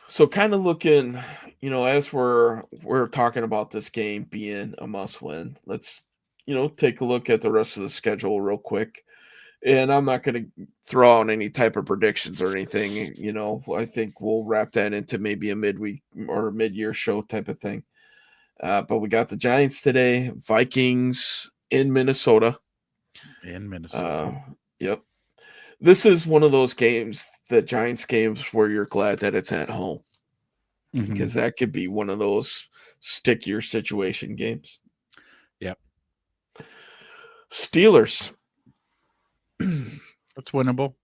So kind of looking, as we're talking about this game being a must win, let's take a look at the rest of the schedule real quick. And I'm not going to throw out any type of predictions or anything. I think we'll wrap that into maybe a midweek or mid-year show type of thing. But we got the Giants today, Vikings in Minnesota. In Uh, Minnesota. yep. This is one of those games, the Giants games, where you're glad that it's at home, Mm-hmm. because that could be one of those stickier situation games. Yep. Steelers. That's winnable.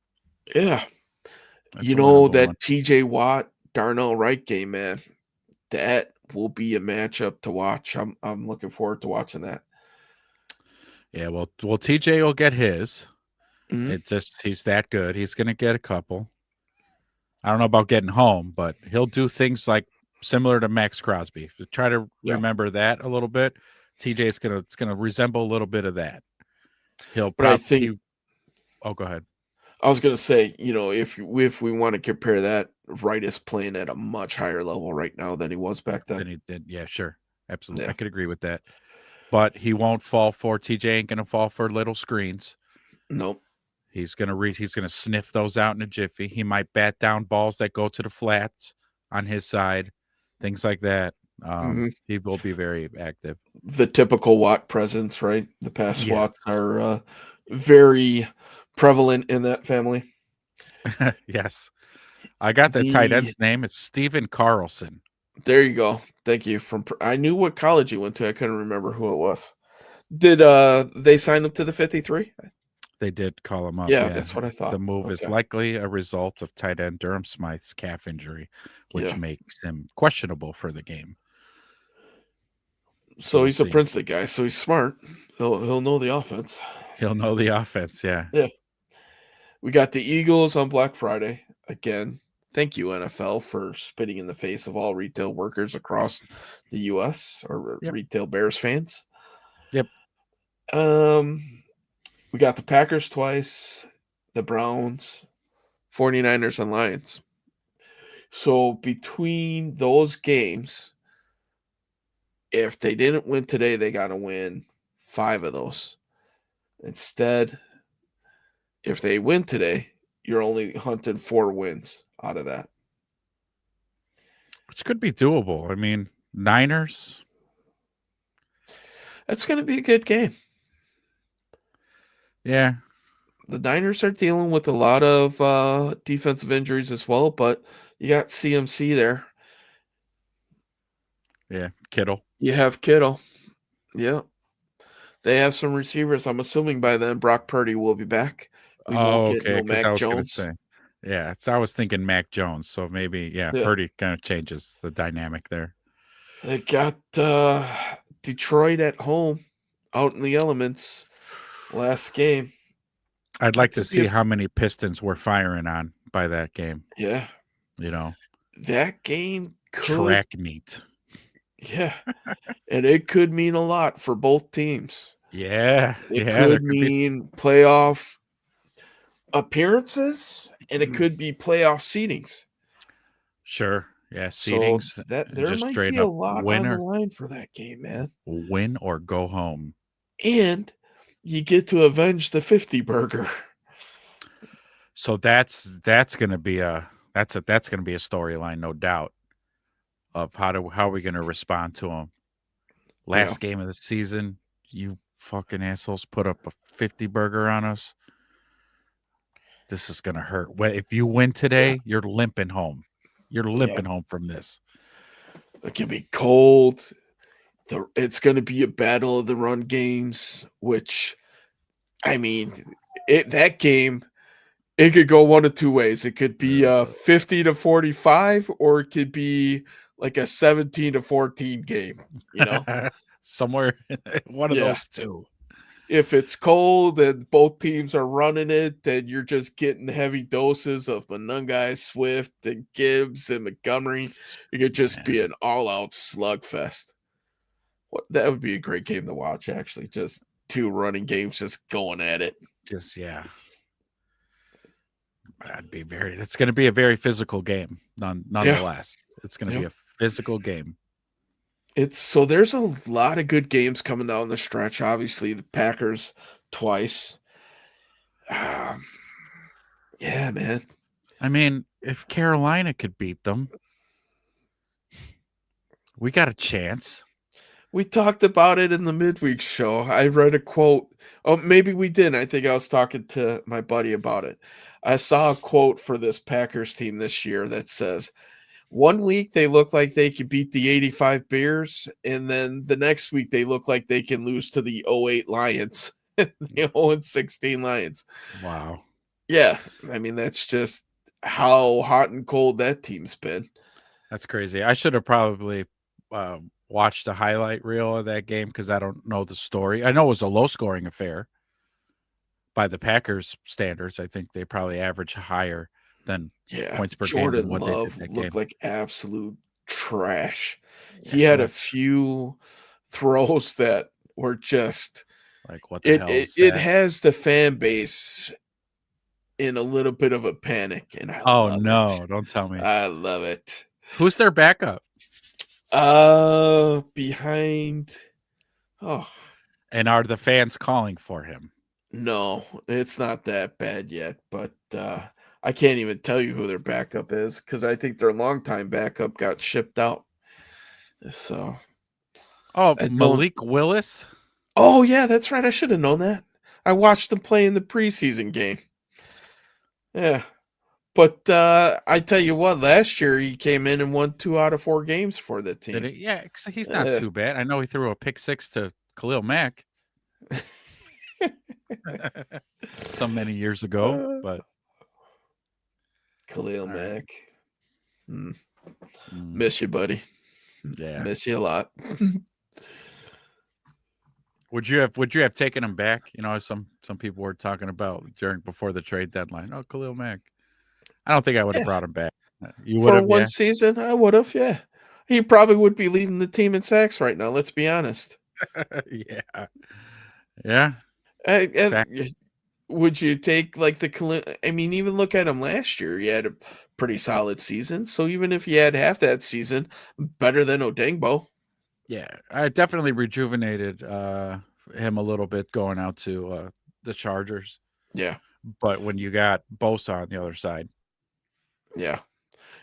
Yeah. That's a winnable one. That TJ Watt, Darnell Wright game, man, that will be a matchup to watch. I'm looking forward to watching that. Yeah. Well, TJ will get his. Mhm. He's that good. He's going to get a couple. I don't know about getting home, but he'll do things like similar to Max Crosby. So try to Yeah. remember that a little bit. TJ is it's gonna resemble a little bit of that. He'll But I probably think oh, go ahead. I was gonna say, if we want to compare that, Wright is playing at a much higher level right now than he was back then. Then he did. Yeah, sure, absolutely. Yeah. I could agree with that. But he won't fall for TJ. Ain't gonna fall for little screens. Nope. He's gonna read. He's gonna sniff those out in a jiffy. He might bat down balls that go to the flats on his side, things like that. Hmm. He will be very active. The typical Watt presence, right? The past Yes. Watts are very prevalent in that family. Yes. I got the tight The end's name. It's Steven Carlson. There you go. Thank you. I knew what college he went to. I couldn't remember who it was. Did they sign him to the 53? They did call him up. Yeah, Yeah. that's what I The thought. move is Okay. likely a result of tight end Durham Smythe's calf injury, which Yeah. makes him questionable for the game. So So we'll he's a see. Princeton guy, so he's smart. He'll know the offense. He'll know the offense. Yeah. Yeah. We got the Eagles on Black Friday. Again, thank you, NFL, for spitting in the face of all retail workers across the US or Yep. retail Bears fans. Yep. We got the Packers twice, the Browns, 49ers, and Lions. So between those games, if they didn't win today, they got to win 5 of those. Instead, if they win today, you're only hunting 4 wins out of that. Which could be doable. I mean, Niners. That's going to be a good game. Yeah. The Niners are dealing with a lot of defensive injuries as well, but you got CMC there. Yeah. Kittle. You have Kittle. Yeah. They have some receivers. I'm assuming by then Brock Purdy will be back. We won't Oh, get okay, no because I Mac was gonna Jones. say. Yeah, so I was thinking Mac Jones, so maybe, yeah, Yeah. Purdy kinda changes the dynamic there. They got Detroit at home out in the elements last game. I'd That like to could be see a how many Pistons we're firing on by that game, yeah. you know? That game could Track meet. yeah, and it could mean a lot for both teams. Yeah, It yeah, there could could be mean playoff appearances, and it could be playoff seedings. Sure, yeah, So seedings that and there just might straight be a up lot on the line for that game, man. win or go home. And you get to avenge the 50 burger. So that's gonna be that's gonna be a storyline, no doubt, of how are we gonna respond to them. Yeah, Last game of the season, you fucking assholes put up a 50 burger on us. This is gonna hurt. If you win yeah, today, you're limping home. You're yeah. limping home from this. It can be cold. It's going to be a battle of the run games, which I mean, that game it could go one of two ways. It could be a Uh, 50-45, or it could be like a 17-14 game. You know, Somewhere one of yeah. those two. If it's cold and both teams are running it, then you're just getting heavy doses of Monungai, Swift, and Gibbs and Montgomery. It could just Man, be an all-out slugfest. That would be a great game to watch, actually. Just two running games just going at it. just yeah. It's gonna be a very physical game, Yeah. nonetheless. It's gonna be Yeah. a physical game. There's a lot of good games coming down the stretch. Obviously, the Packers twice. Um, yeah, man. I mean, if Carolina could beat them, we got a chance. We talked about it in the midweek show. I read a quote. Oh, maybe we didn't. I think I was talking to my buddy about it. I saw a quote for this Packers team this year that says, one week they look like they could beat the 85 Bears, and then the next week they look like they can lose to the '08 Lions, the 0-16 Lions. Wow. Yeah, I mean, that's just how hot and cold that team's been. That's crazy. I should have probably watched a highlight reel of that game because I don't know the story. I know it was a low scoring affair by the Packers standards. I think they probably average higher than Yeah, points per game than Jordan what they did Love that looked game. like absolute trash. Yeah, He so had a that's few throws that were just like, what the it hell it, is it that? has the fan base in a little bit of a panic, and I Oh love it. no! Don't tell me. I love it. Who's their backup? Behind oh, And are the fans calling for him? no, it's not that bad yet, but I can't even tell you who their backup is because I think their longtime backup got shipped out. So Oh, I don't. Malik Willis. Oh yeah, that's right. I should have known that. I watched him play in the preseason game. Yeah, but I tell you what, last year he came in and won 2 out of 4 games for the Did team. it? Yeah, he's not Uh, too bad. I know he threw a pick six to Khalil Mack so many years ago, uh, but Khalil all right. Mack, hmm, Mm, miss you, buddy. yeah. Miss you a lot. Would you have taken him back? You know, as some people were talking about before the trade deadline. Oh, Khalil Mack. I don't think I would have Yeah, brought him back. You would for have, one yeah. season, I would have. Yeah, he probably would be leading the team in sacks right now. Let's be honest. Yeah. Yeah. Fact. I, would you take like I mean, even look at him last year. He had a pretty solid season. So even if he had half that season, better than Odengbo. Yeah. I definitely rejuvenated him a little bit going out to the Chargers. Yeah, But when you got Bosa on the other side, yeah.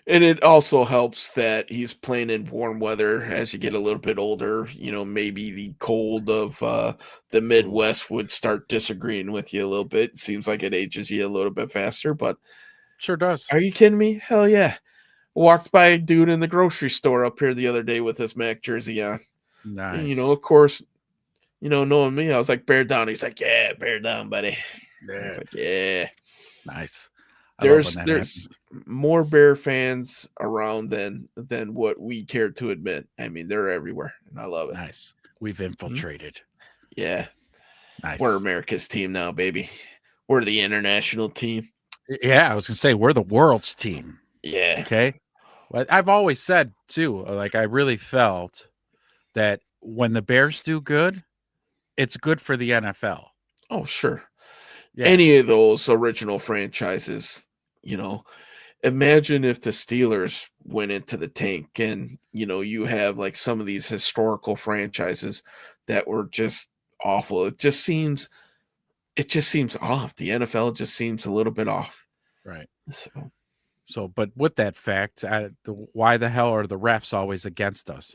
And it also helps that he's playing in warm weather as you get a little bit older. You know, maybe the cold of the ooh, Midwest would start disagreeing with you a little bit. It seems like it ages you a little bit faster, but sure does. are you kidding me? Hell yeah. Walked by a dude in the grocery store up here the other day with his Mac jersey on. And, Nice. of course, knowing me, I was like, "Bear down." He's like, "Yeah, bear down, buddy." I was Yeah. like, "Yeah." Nice. I love when that There's happens. more Bear fans around than what we care to admit. I mean, they're everywhere, and I love it. Nice. We've Mhm. infiltrated. Yeah, we're Nice. America's team now, baby. We're the international team. Yeah, I was gonna say we're the world's team. Yeah. Okay. But I've always said too, like I really felt that when the Bears do good, it's good for the NFL. Oh, sure. Yeah. Any of those original franchises, you know, imagine if the Steelers went into the tank and, you have like some of these historical franchises that were just awful. It just seems off. The NFL just seems a little bit off. Right. So So, but with that fact, why the hell are the refs always against us?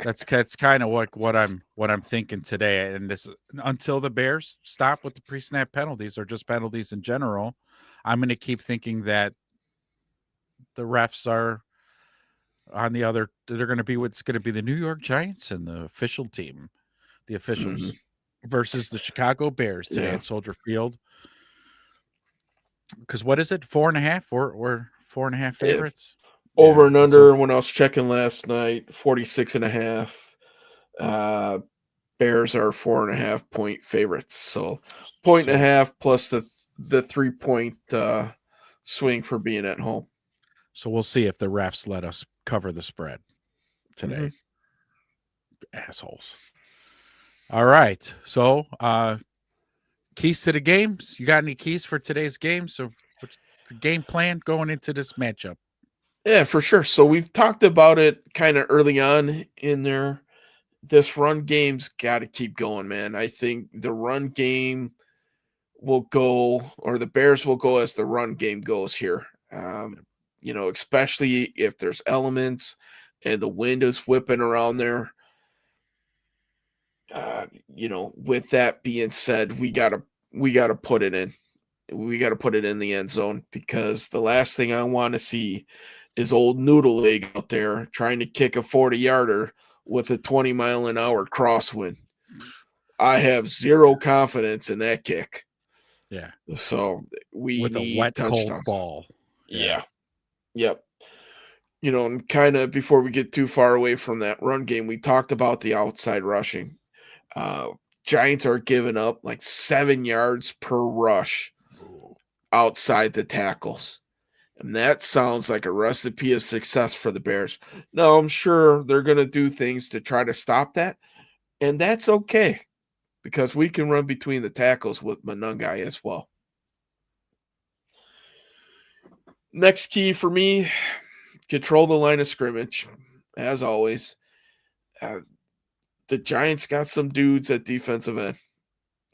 That's kind of what I'm thinking today. And this until the Bears stop with the pre-snap penalties or just penalties in general, I'm going to keep thinking that the refs are on the other. They're going to be what's going to be the New York Giants and the official team, the mhm, officials versus the Chicago Bears today yeah. at Soldier Field. Because what is it, 4.5 or 4.5 If favorites? Yeah, over and it's a under when I was checking last night, 46 and a half. Bears are 4.5 point favorites. So point and a so half plus the 3 point swing for being at home. so we'll see if the refs let us cover the spread Hmm. today. Assholes. All right. So keys to the games. You got any keys for today's game? So what's the game plan going into this matchup? Yeah, for sure. So we've talked about it kind of early on in there. This run game's got to keep going, man. I think the run game will go, or the Bears will go as the run game goes here. Especially if there's elements and the wind is whipping around there. With that being said, we gotta put it in. We gotta put it in the end zone because the last thing I want to see is old noodle leg out there trying to kick a 40-yarder with a 20-mile-an-hour crosswind. I have zero confidence in that kick. Yeah. So we With a need wet, cold touchdowns. ball. Yeah. Yeah. Yep. And kind of before we get too far away from that run game, we talked about the outside rushing. Uh, Giants are giving up like 7 yards per rush Ooh. outside the tackles. And that sounds like a recipe of success for the Bears. Now, I'm sure they're going to do things to try to stop that. And that's okay because we can run between the tackles with Manungai as well. Next key for me, control the line of scrimmage, as always. Uh, the Giants got some dudes at defensive end.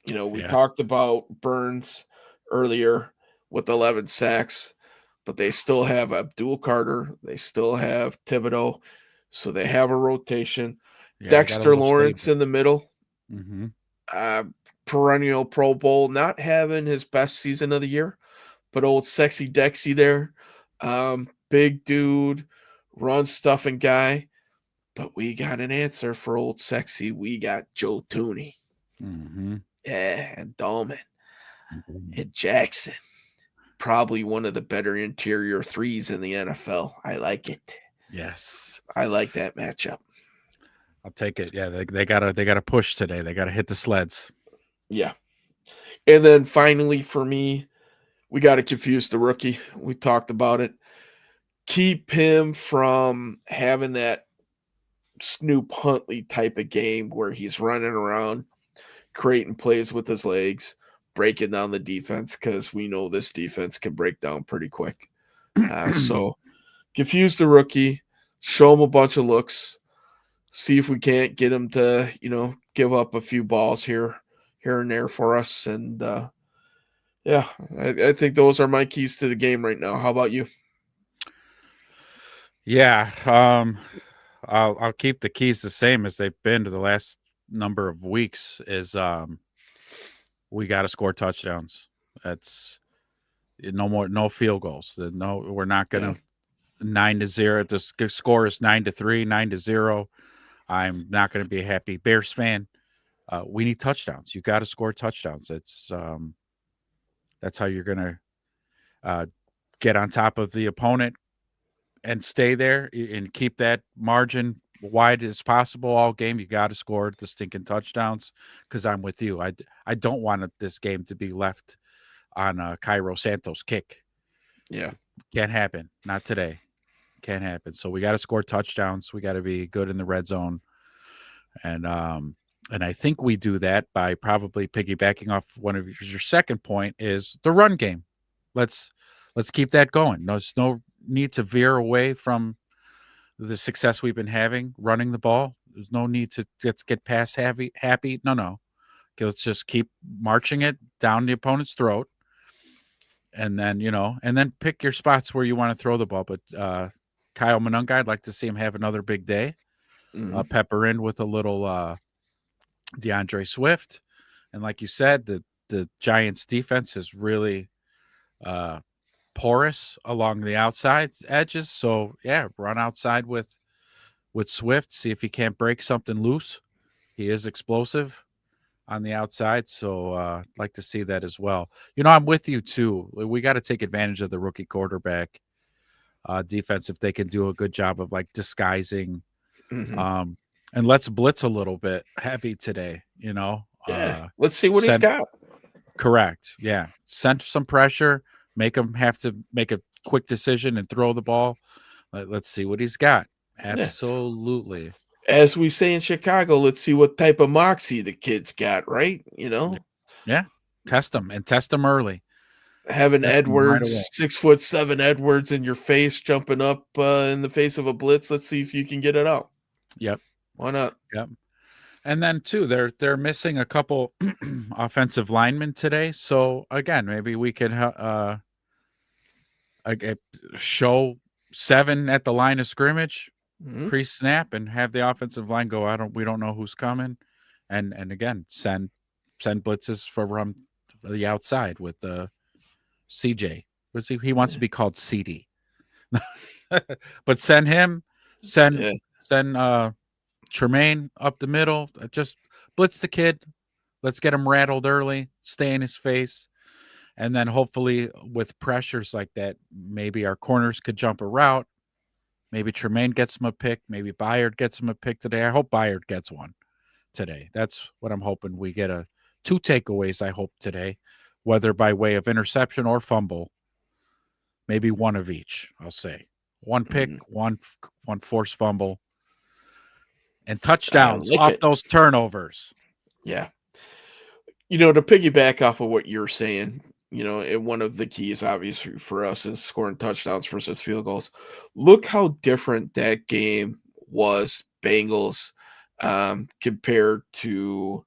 We Yeah. talked about Burns earlier with 11 sacks, but they still have Abdul Carter. They still have Thibodeau. So they have a rotation. Yeah. They got a Dexter little Lawrence stable. in the middle, Mm-hmm. uh, perennial Pro Bowl, not having his best season of the year, but old sexy Dexy there. Big dude, run stuffing guy. But we got an answer for old sexy. We got Joe Tooney. Mm-hmm. Yeah, and Dahlman Mm-hmm. and Jackson. Probably one of the better interior threes in the NFL. I like it. Yes. I like that matchup. I'll take it. Yeah, they gotta push today. They gotta hit the sleds. Yeah. And then finally for me, we got to confuse the rookie. We talked about it. Keep him from having that Snoop Huntley type of game where he's running around, creating plays with his legs, breaking down the defense because we know this defense can break down pretty quick. So confuse the rookie, show him a bunch of looks, see if we can't get him to, give up a few balls here and there for us. And yeah, I think those are my keys to the game right now. How about you? Yeah. I'll keep the keys the same as they've been to the last number of weeks. Is we got to score touchdowns. That's no field goals. No, we're not Yeah. gonna 9-0. The score is 9-3, 9-0. I'm not gonna be a happy Bears fan. We need touchdowns. You got to score touchdowns. That's how you're gonna uh, get on top of the opponent and stay there and keep that margin wide as possible all game. You got to score the stinking touchdowns because I'm with you. I don't want this game to be left on a Cairo Santos kick. Yeah. Can't happen. Not today. Can't happen. So we got to score touchdowns. We got to be good in the red zone, and I think we do that by probably piggybacking off one of your second point is the run game. Let's let's keep that going. No, there's no need to veer away from the success we've been having running the ball. There's no need to get past happy. No, no. Okay, let's just keep marching it down the opponent's throat, and then and then pick your spots where you want to throw the ball. But Kyle Monunga, I'd like to see him have another big day. Mhm. Pepper in with a little DeAndre Swift, and like you said, the Giants' defense is really uh, porous along the outside edges. So yeah, run outside with Swift, see if he can't break something loose. He is explosive on the outside, so I'd like to see that as well. I'm with you too. We got to take advantage of the rookie quarterback defense if they can do a good job of like disguising. Mhm. Um, and let's blitz a little bit heavy today. Yeah. Let's see what he's Send got. correct, yeah. Send some pressure, make him have to make a quick decision and throw the ball. Let's see what he's got. Yeah. Absolutely. As we say in Chicago, let's see what type of moxie the kid's got, right? Yeah. Test them early. Having Test them right away. Edwards, 6'7" Edwards in your face, jumping up in the face of a blitz. Let's see if you can get it out. Yep. Why not? Yep. And then too, they're missing a couple offensive linemen today. So again, maybe we could show 7 at the line of scrimmage Mhm. pre-snap and have the offensive line go. We don't know who's coming, and again send blitzes from the outside with the CJ. He wants to be called CD, but send Yeah. send Tremaine up the middle. Just blitz the kid. Let's get him rattled early. Stay in his face. And then hopefully with pressures like that, maybe our corners could jump a route. Maybe Tremaine gets him a pick. Maybe Byard gets him a pick today. I hope Byard gets one today. That's what I'm hoping. We get 2 takeaways, I hope, today, whether by way of interception or fumble. Maybe one of each, I'll say. One pick, Mhm. one forced fumble, and I touchdowns like off it. those turnovers. Yeah. To piggyback off of what you're saying, and one of the keys, obviously, for us is scoring touchdowns versus field goals. Look how different that game was, Bengals, compared to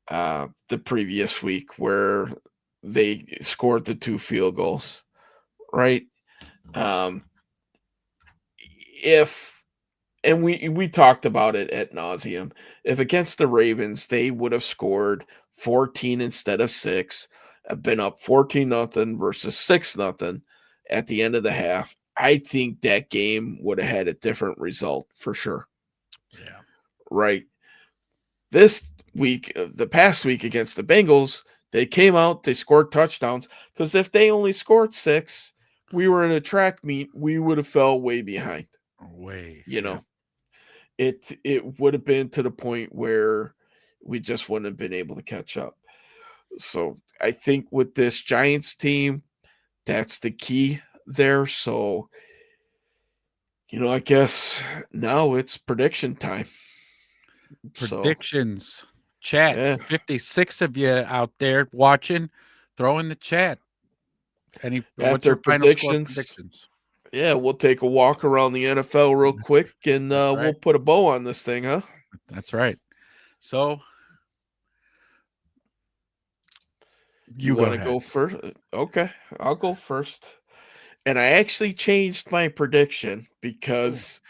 the previous week where they scored the 2 field goals, right? Um, if and we talked about it at nauseum. If against the Ravens they would have scored 14 instead of 6, been up 14 nothing versus 6 nothing at the end of the half, I think that game would have had a different result for sure. Yeah. Right. This week, the past week against the Bengals, they came out, they scored touchdowns because if they only scored 6, we were in a track meet, we would have fell way behind. Way. You Yeah. know, it would have been to the point where we just wouldn't have been able to catch up. So I think with this Giants team, that's the key there. So, I guess now it's prediction time. So, Predictions. Chat. yeah, 56 of you out there watching. Throw in the chat. What's after your final score predictions, predictions? yeah, we'll take a walk around the NFL real That's, quick and that's we'll right. put a bow on this thing, huh? That's right. So You you go want to ahead. go first? Okay, I'll go first. And I actually changed my prediction Oh, because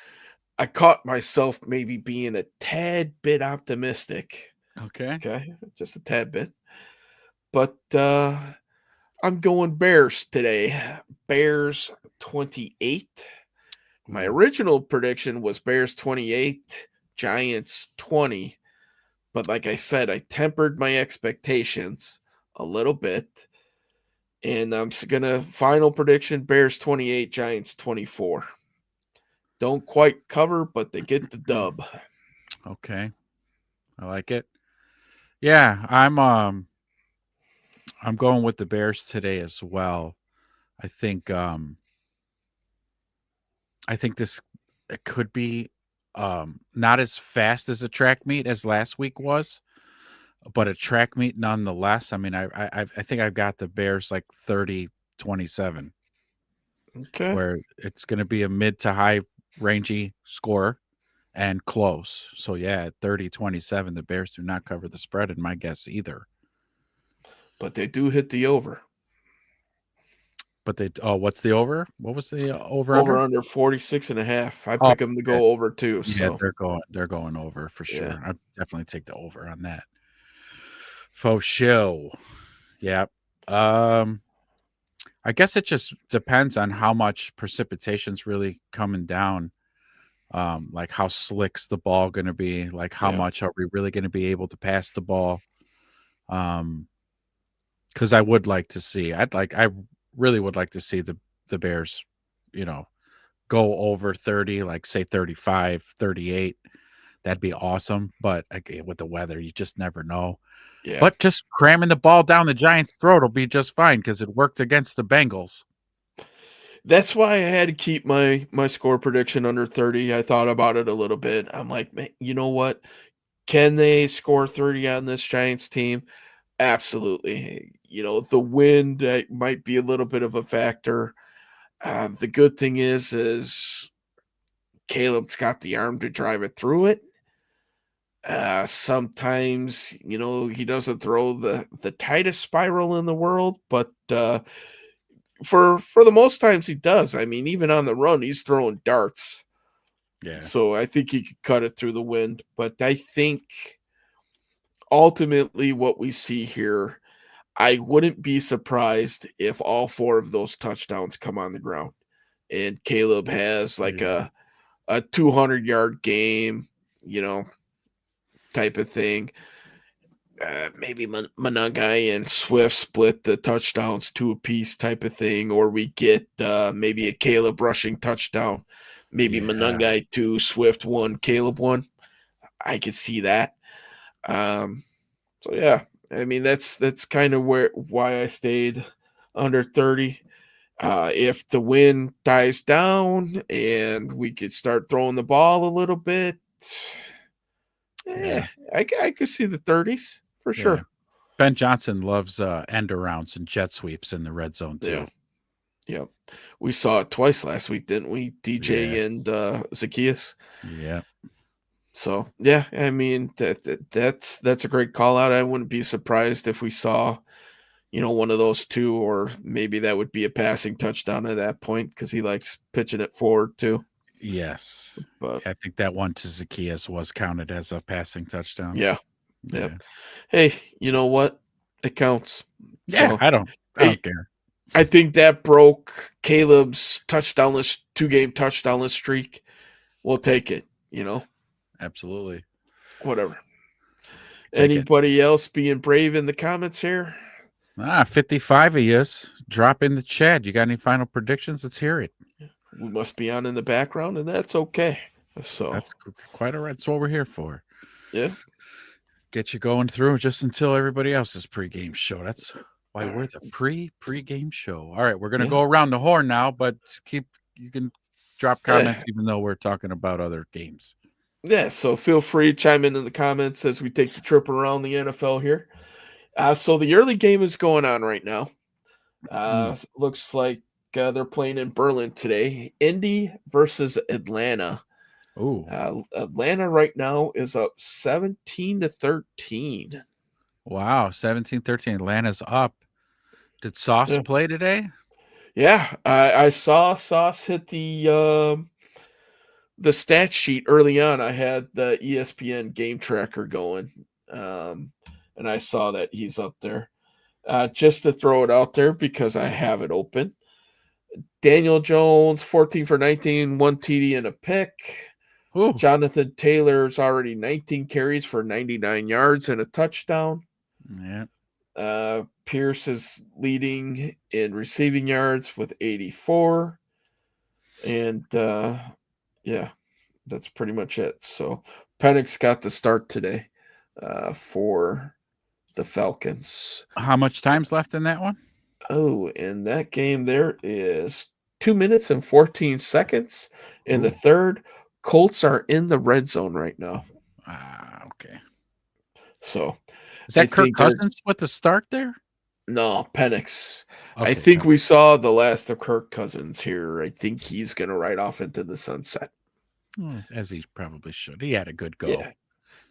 I caught myself maybe being a tad bit optimistic. okay. Okay, just a tad bit. But I'm going Bears today. Bears 28. My Ooh. original prediction was Bears 28, Giants 20. But like I said, I tempered my expectations a little bit. And I'm going to final prediction Bears 28, Giants 24. Don't quite cover, but they get the dub. Okay. I like it. Yeah, I'm going with the Bears today as well. I think I think this it could be not as fast as a track meet as last week was, but a track meet nonetheless. I mean, I think I've got the Bears like 30-27, Okay. where it's going to be a mid to high rangy score and close. So yeah, at 30-27, the Bears do not cover the spread in my guess either. But they do hit the over. But they what's the over? What was the over Over under? under 46.5. I Oh, pick them to okay. go over too. Yeah, So, they're going over for yeah. sure. I'd definitely take the over on that. Faux show. Yeah. Um, I guess it just depends on how much precipitation's really coming down. Like how slick's the ball going to be? Like how Yeah. much are we really going to be able to pass the ball? Because I would like to see. I really would like to see the Bears, you know, go over 30, like say 35, 38. That'd be awesome. But again, with the weather, you just never know. Yeah. But just cramming the ball down the Giants' throat will be just fine because it worked against the Bengals. That's why I had to keep my score prediction under 30. I thought about it a little bit. I'm like, man, you know what? Can they score 30 on this Giants team? Absolutely. The wind might be a little bit of a factor. The good thing is Caleb's got the arm to drive it through it. Sometimes, he doesn't throw the tightest spiral in the world, but for the most times he does. I mean, even on the run, he's throwing darts. Yeah. So I think he could cut it through the wind. But I think ultimately what we see here, I wouldn't be surprised if all four of those touchdowns come on the ground. And Caleb has like Yeah. a 200-yard game, type of thing. Maybe Monangai and Swift split the touchdowns two apiece type of thing, or we get maybe a Caleb rushing touchdown. Maybe Yeah. Monangai 2, Swift 1, Caleb 1. I could see that. So yeah, I mean that's kind of why I stayed under 30. If the wind dies down and we could start throwing the ball a little bit, Yeah. I could see the 30s for Yeah. sure. Ben Johnson loves end arounds and jet sweeps in the red zone Yeah. too. Yep. We saw it twice last week, didn't we? Yeah. DJ and Zacchaeus. Yeah. So yeah, I mean that's a great call out. I wouldn't be surprised if we saw, one of those two, or maybe that would be a passing touchdown at that point because he likes pitching it forward too. Yes. But I think that one to Zacchaeus was counted as a passing touchdown. yeah, yep. Yeah. Hey, you know what? It counts. Yeah. So I hey, don't care. I think that broke Caleb's touchdownless 2-game touchdownless streak. We'll take it, Absolutely. whatever. Take it. Anybody else being brave in the comments here? 55 of yous. Drop in the chat. You got any final predictions? Let's hear it. We must be on in the background, and that's okay. So, That's quite all right. That's what we're here for. yeah. Get you going through just until everybody else's pregame show. That's why we're the pregame show. All right, we're gonna Yeah. go around the horn now, but you can drop comments Yeah. even though we're talking about other games. Yeah. So feel free to chime in the comments as we take the trip around the NFL here. So the early game is going on right now. Looks like they're playing in Berlin today. Indy versus Atlanta. Oh, Atlanta right now is up 17-13. wow. 17-13. Atlanta's up. Did Sauce Yeah. play today? Yeah, I saw Sauce hit the stat sheet early on. I had the ESPN game tracker going, and I saw that he's up there. Just to throw it out there because I have it open. Daniel Jones, 14 for 19, one TD and a pick. Ooh. Jonathan Taylor's already 19 carries for 99 yards and a touchdown. Yeah. Pierce is leading in receiving yards with 84. And yeah, that's pretty much it. So Penix got the start today for the Falcons. How much time's left in that one? Oh, in that game, there is 2 minutes and 14 seconds in the Ooh. third. Colts are in the red zone right now. Okay. So Is I that Kirk think they're Cousins with the start there? no Penix. I Okay, think we Penix. saw the last of Kirk Cousins here. I think he's going to ride off into the sunset. Well, as he probably should. He had a good go. Yeah.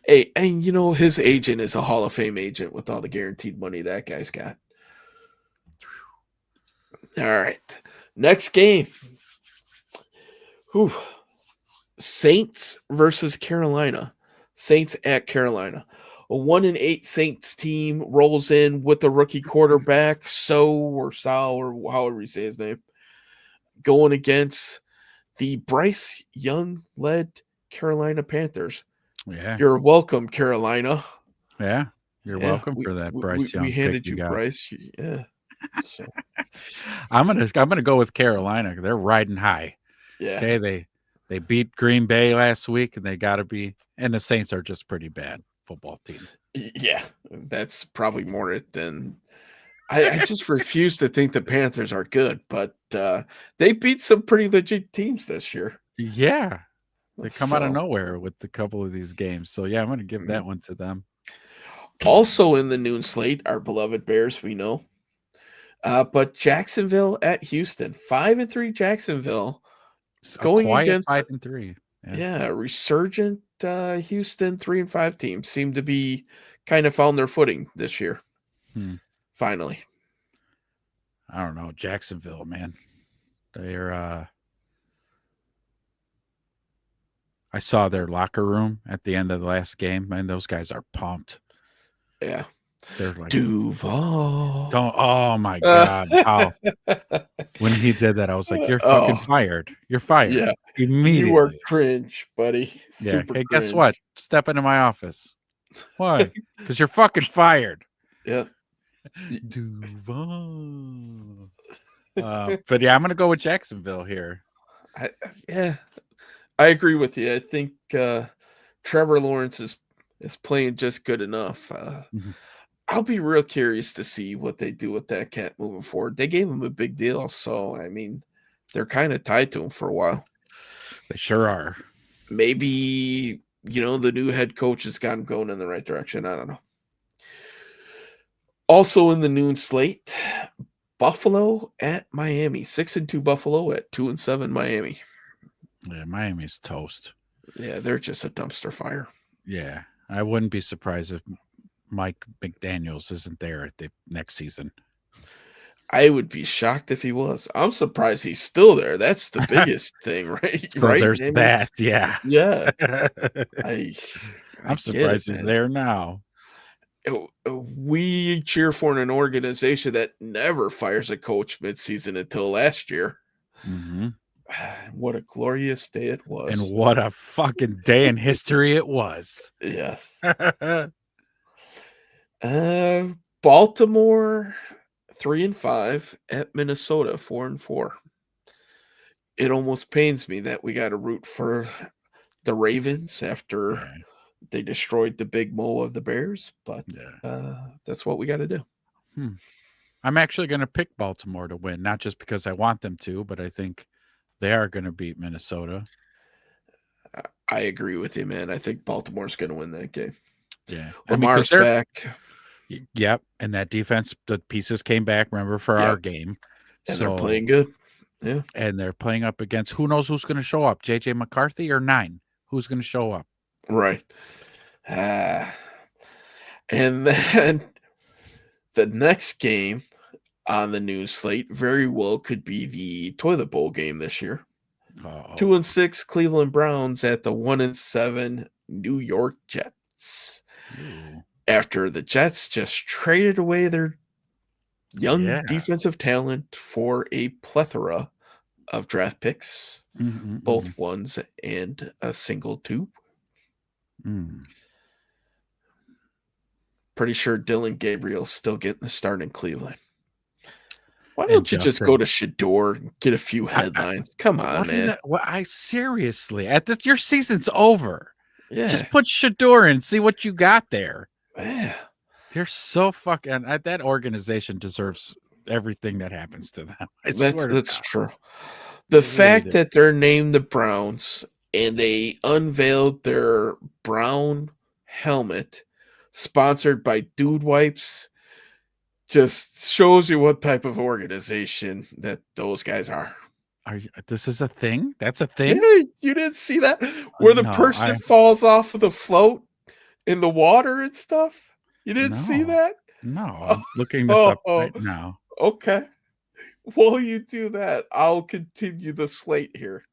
Hey, and his agent is a Hall of Fame agent with all the guaranteed money that guy's got. All right. Next game. Whew. Saints versus Carolina. Saints at Carolina. A 1-8 Saints team rolls in with the rookie quarterback, Sal, or however you say his name, going against the Bryce Young led Carolina Panthers. Yeah. You're welcome, Carolina. Yeah. You're Yeah, welcome we for that we, Bryce we Young pick handed you you got. Bryce. Yeah. So I'm gonna go with Carolina. They're riding high. yeah. Okay, they beat Green Bay last week, and they got to be. And the Saints are just pretty bad football team. Yeah. That's probably more it than I just refuse to think the Panthers are good, but they beat some pretty legit teams this year. Yeah, they come out of So nowhere with a couple of these games. So yeah, I'm gonna give mhm. that one to them. Also in the noon slate, our beloved Bears, we know. But Jacksonville at Houston, 5-3 Jacksonville It's a going quiet against 5-3. Yeah. resurgent Houston 3-5 team seem to be kind of found their footing this year. Hmm. Finally. I don't know, Jacksonville, man. They're. I saw their locker room at the end of the last game, man. Those guys are pumped. Yeah. They're like, Duval. don't. Oh my god! How when he did that, I was like, "You're fucking Oh, fired. You're fired yeah. You are immediately." cringe, buddy. Yeah. Super Hey, guess cringe. what? Step into my office. Why? Because you're fucking fired. Yeah. Duval. But yeah, I'm gonna go with Jacksonville here. Yeah. I agree with you. I think Trevor Lawrence is playing just good enough. Mhm. I'll be real curious to see what they do with that cat moving forward. They gave him a big deal, so I mean, they're kind of tied to him for a while. They sure are. Maybe the new head coach has got him going in the right direction. I don't know. Also in the noon slate, Buffalo at Miami. 6-2 Buffalo at 2-7 Miami. Yeah, Miami's toast. Yeah, they're just a dumpster fire. Yeah, I wouldn't be surprised if Mike McDaniels isn't there at the next season. I would be shocked if he was. I'm surprised he's still there. That's the biggest thing, right? So Right? there's I mean, that. Yeah. yeah. I I'm get it, surprised he's man. there now. We cheer for an organization that never fires a coach midseason until last year. Mm-hmm. What a glorious day it was. And what a fucking day in history it was. Yes. Baltimore 3-5 at Minnesota 4-4. It almost pains me that we got to root for the Ravens after Yeah. they destroyed the big Mo of the Bears, but Yeah. that's what we got to do. I'm actually going to pick Baltimore to win, not just because I want them to, but I think they are going to beat Minnesota. I agree with you, man. I think Baltimore's going to win that game. Yeah. Lamar's back. Yep. And that defense, the pieces came back, remember, for our game. And they're playing good. Yeah. And they're playing up against who knows who's going to show up, JJ McCarthy or 9? Who's going to show up? Right. And then the next game on the news slate very well could be the toilet bowl game this year. 2-6 Cleveland Browns at the 1-7 New York Jets. Ooh. After the Jets just traded away their young defensive talent for a plethora of draft picks, both Mm-mm-mm. ones and a single two. Mm. Pretty sure Dylan Gabriel's still getting the start in Cleveland. Why And don't you just go Justin, to Shador and get a few I headlines? Come on, what is man. that? What I seriously at this, your season's over. Yeah. Just put Shador in, see what you got there. Yeah. They're so fucking that organization deserves everything that happens to them. I That's swear to that's God, true. The they really fact do. that they're named the Browns and they unveiled their brown helmet sponsored by Dude Wipes just shows you what type of organization that those guys are. Are you, this is a thing? That's a Yeah, thing? you didn't see that? Where the No, I person falls off of the float in the water and stuff? You didn't see no, that? no. I'm looking this up Oh, right now. okay. While you do that, I'll continue the slate here.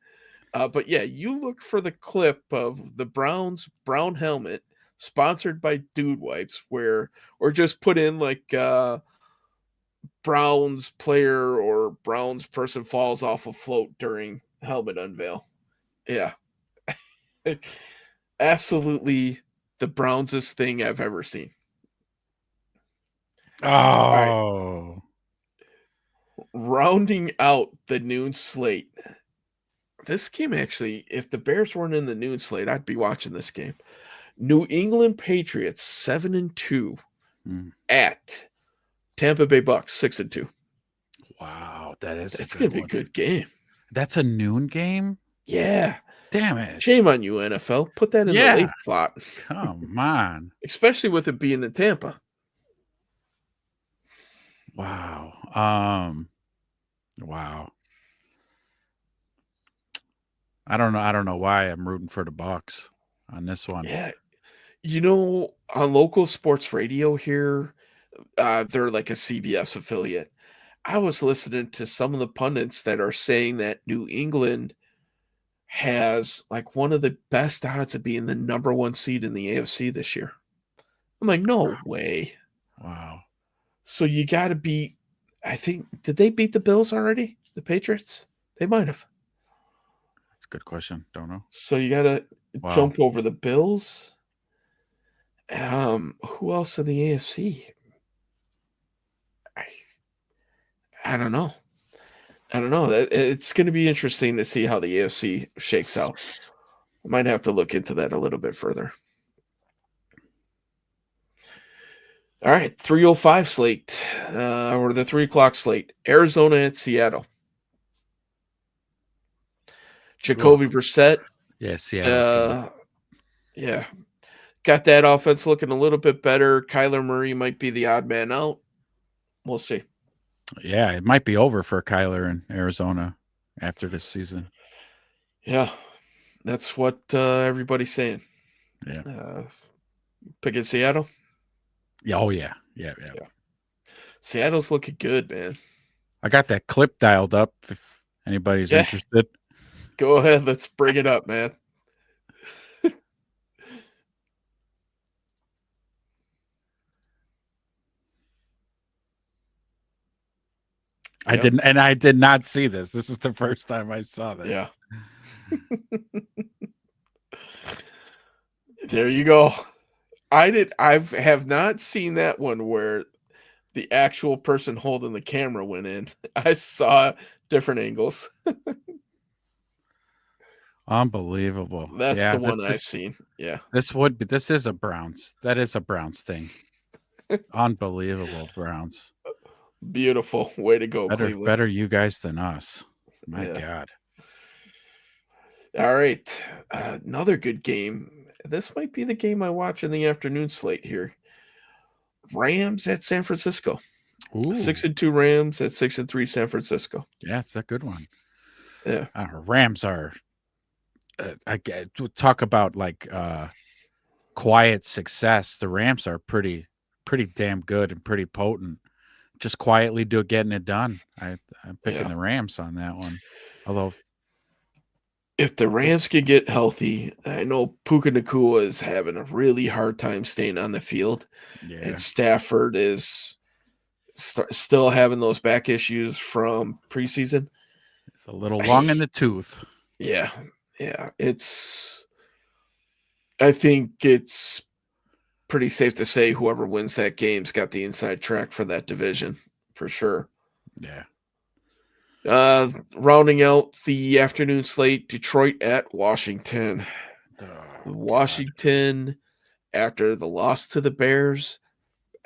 But yeah, you look for the clip of the Browns brown helmet sponsored by Dude Wipes, where or just put in like Browns player or Browns person falls off a float during helmet unveil. Yeah, absolutely the Brownsest thing I've ever seen. All right, Oh, rounding out the noon slate. This game actually, if the Bears weren't in the noon slate, I'd be watching this game. New England Patriots 7-2 mm, at Tampa Bay Bucks 6-2. wow, that is a That's good gonna be a one. good game. That's a noon game. Yeah. Damn it! Shame on you, NFL. Put that in the Yeah, late slot, come on. especially with it being in Tampa. Wow. Wow. I don't know why I'm rooting for the Bucks on this one. Yeah. You know, on local sports radio here, they're like a CBS affiliate. I was listening to some of the pundits that are saying that New England has like one of the best odds of being the number one seed in the AFC this year. I'm like, no way. Wow. So you got to beat. I think did they beat the Bills already? The Patriots? They might have. That's a good question. Don't know. So you got to Wow. jump over the Bills. Who else in the AFC? I, I don't know. I don't know. It's going to be interesting to see how the AFC shakes out. I might have to look into that a little bit further. All right, 3:05 slate, or the 3 o'clock slate. Arizona at Seattle. Ugh. Jacoby Brissett. Yeah, Seattle's gonna. Uh, yeah, got that offense looking a little bit better. Kyler Murray might be the odd man out. We'll see. Yeah, it might be over for Kyler in Arizona after this season. Yeah, that's what everybody's saying. Yeah. Picking Seattle. Yeah. Oh yeah. Yeah. Yeah. Yeah. Seattle's looking good, man. I got that clip dialed up. If anybody's Yeah, interested. go ahead. Let's bring it up, man. Yep. I did not see this. This is the first time I saw this. Yeah. There you go. I have not seen that one where the actual person holding the camera went in. I saw different angles. Unbelievable. That's the Yeah, one I've seen. Yeah. this is a Browns. That is a Browns thing. Unbelievable Browns. Beautiful. Way to go, Cleveland. Better you guys than us. My Yeah. God. All right. Another good game. This might be the game I watch in the afternoon slate here. Rams at San Francisco. Ooh. 6-2 Rams at 6-3 San Francisco. Yeah, it's a good one. Yeah. Rams are talk about like quiet success. The Rams are pretty damn good and pretty potent. Just quietly getting it done. I'm picking the Rams on that one. Although if the Rams could get healthy, I know Puka Nacua is having a really hard time staying on the field. yeah. And Stafford is still having those back issues from preseason. It's a little long in I the tooth. yeah, yeah, I think it's pretty safe to say whoever wins that game's got the inside track for that division, for sure. Yeah. Rounding out the afternoon slate, Detroit at Washington. Oh God. Washington, after the loss to the Bears,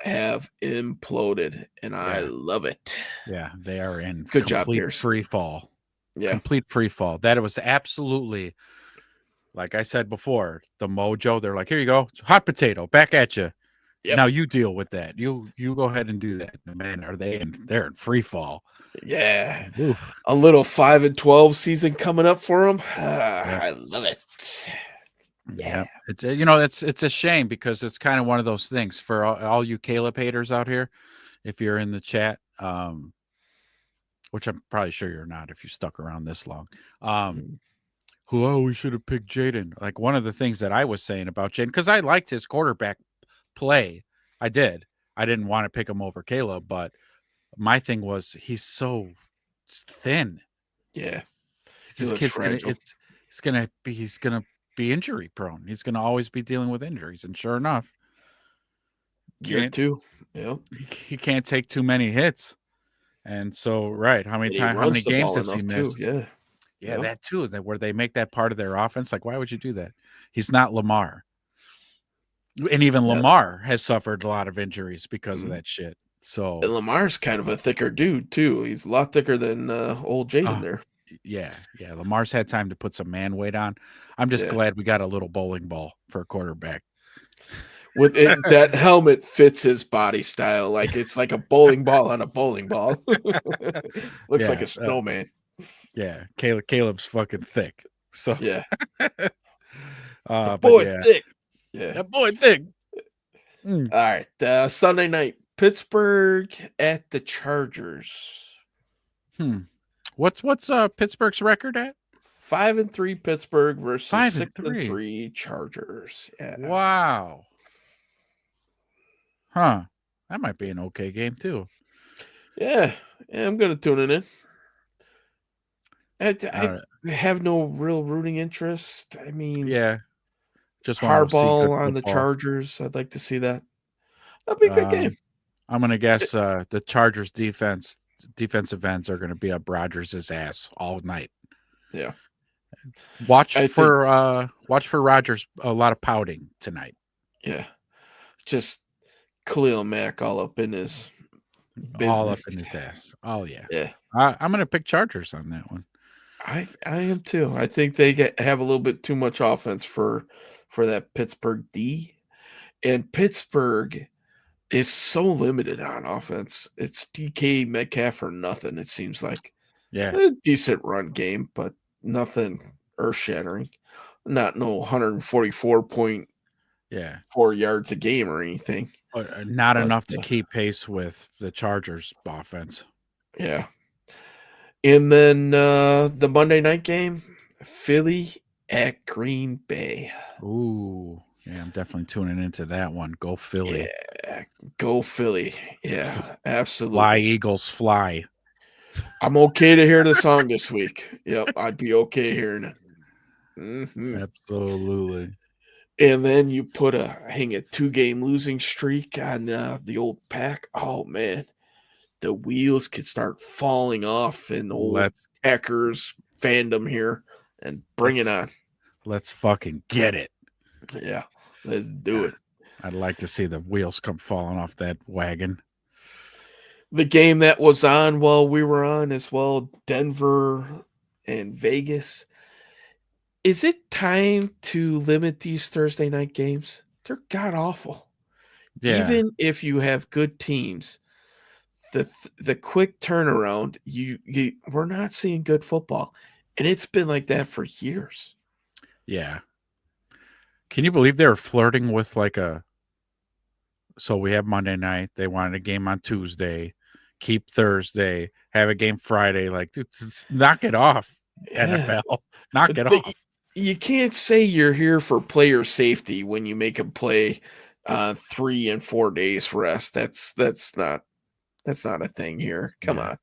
have imploded, and I Yeah. love it. Yeah. They are in Good job, complete Bears. free fall. Yeah. Complete free fall. That was absolutely, like I said before, the mojo. They're like, here you go, hot potato, back at you. Yep. Now you deal with that. You go ahead and do that. Man, are they in? They're in free fall. Yeah. Ooh, A little 5-12 season coming up for them. yeah, I love it. yeah. Yeah. It's a shame because it's kind of one of those things for all you Caleb haters out here. If you're in the chat, which I'm probably sure you're not if you stuck around this long. Mm. We should have picked Jaden. Like one of the things that I was saying about Jaden, because I liked his quarterback play. I did. I didn't want to pick him over Caleb, but my thing was he's so thin. Yeah. He This looks kid's gonna fragile. he's gonna be injury prone. He's gonna always be dealing with injuries. And sure enough, Year can't 2. Yep. he can't take too many hits. And so, right, And he how many runs the games ball has he enough too. missed? Yeah. Yeah, Yep. that too. That where they make that part of their offense. Like, why would you do that? He's not Lamar. And even Yeah. Lamar has suffered a lot of injuries because of Mhm. that shit. And So, Lamar's kind of a thicker dude too. He's a lot thicker than old Jaden uh, there. yeah, yeah. Lamar's had time to put some man weight on. I'm just Yeah. glad we got a little bowling ball for a quarterback. With it, that helmet fits his body style. Like it's like a bowling ball on a bowling ball. Looks like Yeah, a snowman. yeah. Caleb's fucking thick. So, Yeah. The but boy yeah, thick. Yeah. that boy thick. Mm. All right. Sunday night, Pittsburgh at the Chargers. Hmm. What's Pittsburgh's record at? 5-3 Pittsburgh versus Five and six and three. three Chargers. Yeah. Wow. Huh. That might be an okay game too. Yeah. Yeah, I'm gonna tune it in. Uh, I have no real rooting interest. I mean, yeah. Just want to see good Harbaugh on the football. Chargers. I'd like to see that. That'd be a good game. I'm gonna Eh, guess the Chargers defensive ends are gonna be up Rodgers' ass all night. Yeah. Watch I think, for Rodgers a lot of pouting tonight. yeah. Just Khalil Mack all up in his All up business. in his ass. Oh yeah. Yeah. I'm gonna pick Chargers on that one. I am too. I think they have a little bit too much offense for that Pittsburgh D. And Pittsburgh is so limited on offense. It's DK Metcalf or nothing, it seems like. Yeah. A decent run game, but nothing earth shattering. Not no 144.4 Yeah. yards a game or anything. Not But enough to keep pace with the Chargers offense. yeah. And then the Monday night game, Philly at Green Bay. Ooh. Yeah, I'm definitely tuning into that one. Go Philly. Yeah, go Philly. Yeah, Fly absolutely. Eagles fly. I'm okay to hear the song this week. Yep, I'd be okay hearing it. Absolutely. And then you hang a 2-game losing streak on the old pack. Oh man, the wheels could start falling off in old Let's Packers fandom here, and bring it let's on. let's fucking get it. Yeah, let's do Yeah. it. I'd like to see the wheels come falling off that wagon. The game that was on while we were on as well, Denver and Vegas. Is it time to limit these Thursday night games? They're god awful. Yeah. Even if you have good teams, the quick turnaround, we're not seeing good football, and it's been like that for years. Yeah. Can you believe they were flirting with so we have Monday night, they wanted a game on Tuesday, keep Thursday, have a game Friday. Like, dude, knock it off, Yeah, NFL. Knock it but off. you can't say you're here for player safety when you make them play 3 and 4 days rest. That's not a thing here. Come Yeah. on.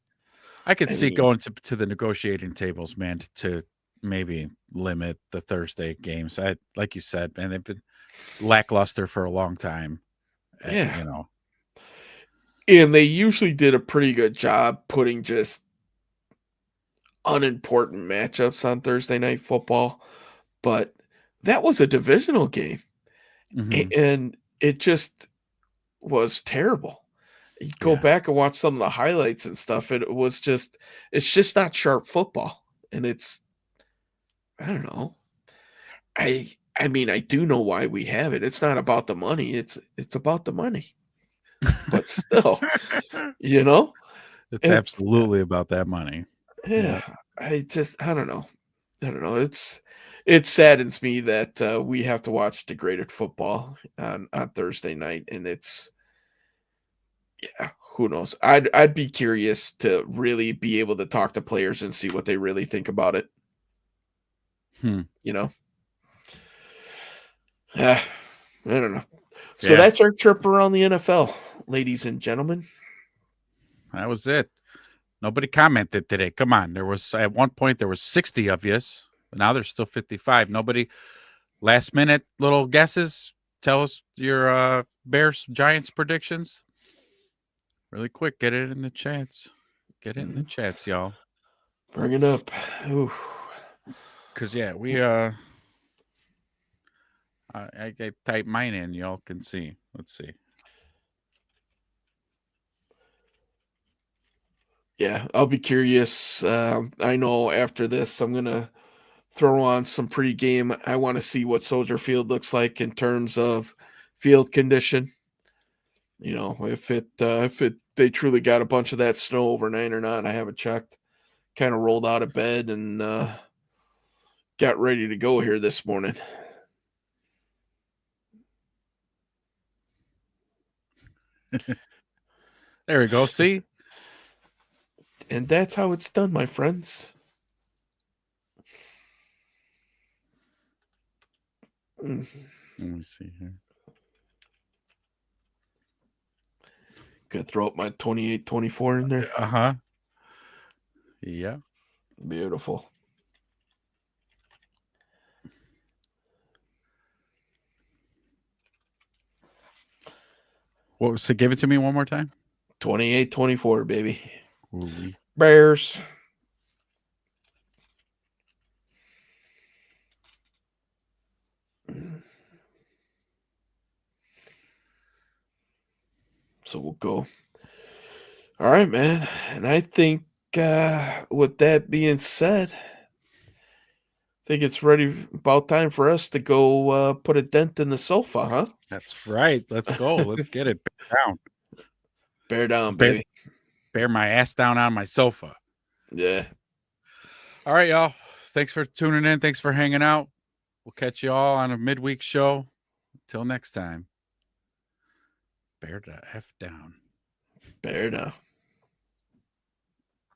I could I see mean, going to the negotiating tables, man, to maybe limit the Thursday games. I like you said, man, they've been lackluster for a long time. yeah. You know, And they usually did a pretty good job putting just unimportant matchups on Thursday Night Football, but that was a divisional game, hmm and it just was terrible. You go yeah. back and watch some of the highlights and stuff, and it's just not sharp football, and it's I don't know. I mean, I do know why we have it. It's not about the money, it's about the money, but still, you know? It's It's absolutely about that money. yeah, Yep. I don't know. I don't know. It saddens me that we have to watch degraded football on Thursday night, and it's yeah, who knows? I'd be curious to really be able to talk to players and see what they really think about it. Hmm. You know, I don't know. So Yeah, that's our trip around the NFL, ladies and gentlemen. that was it. Nobody commented today. Come on. There was at one point there was 60 of yous. Now there's still 55. Nobody last minute little guesses. Tell us your Bears Giants predictions. Really quick. Get it in the chats. Get it in the Mhm. chats, y'all. Bring it up. Ooh. Cause yeah, we I type mine in, y'all can see. Let's see. Yeah, I'll be curious. I know after this, I'm gonna throw on some pregame. I want to see what Soldier Field looks like in terms of field condition. You know, if it they truly got a bunch of that snow overnight or not. I haven't checked. Kind of rolled out of bed and got ready to go here this morning. There we go. See? And that's how it's done, my friends. Mm. Let me see here. Gonna throw up my 28-24 in there. Uh-huh. Yeah. Beautiful. What was so give it to me one more time? 28-24, baby. Ooh-wee. Bears. So we'll go. All right, man. And I think with that being said, I think it's ready about time for us to go put a dent in the sofa, That's right. Let's go. huh? Let's get it. Bear down. Bear down, Bear, baby. bear my ass down on my sofa. Yeah. All right, y'all. Thanks for tuning in. Thanks for hanging out. We'll catch you all on a midweek show. Till next time. Bear the F down. Bear down.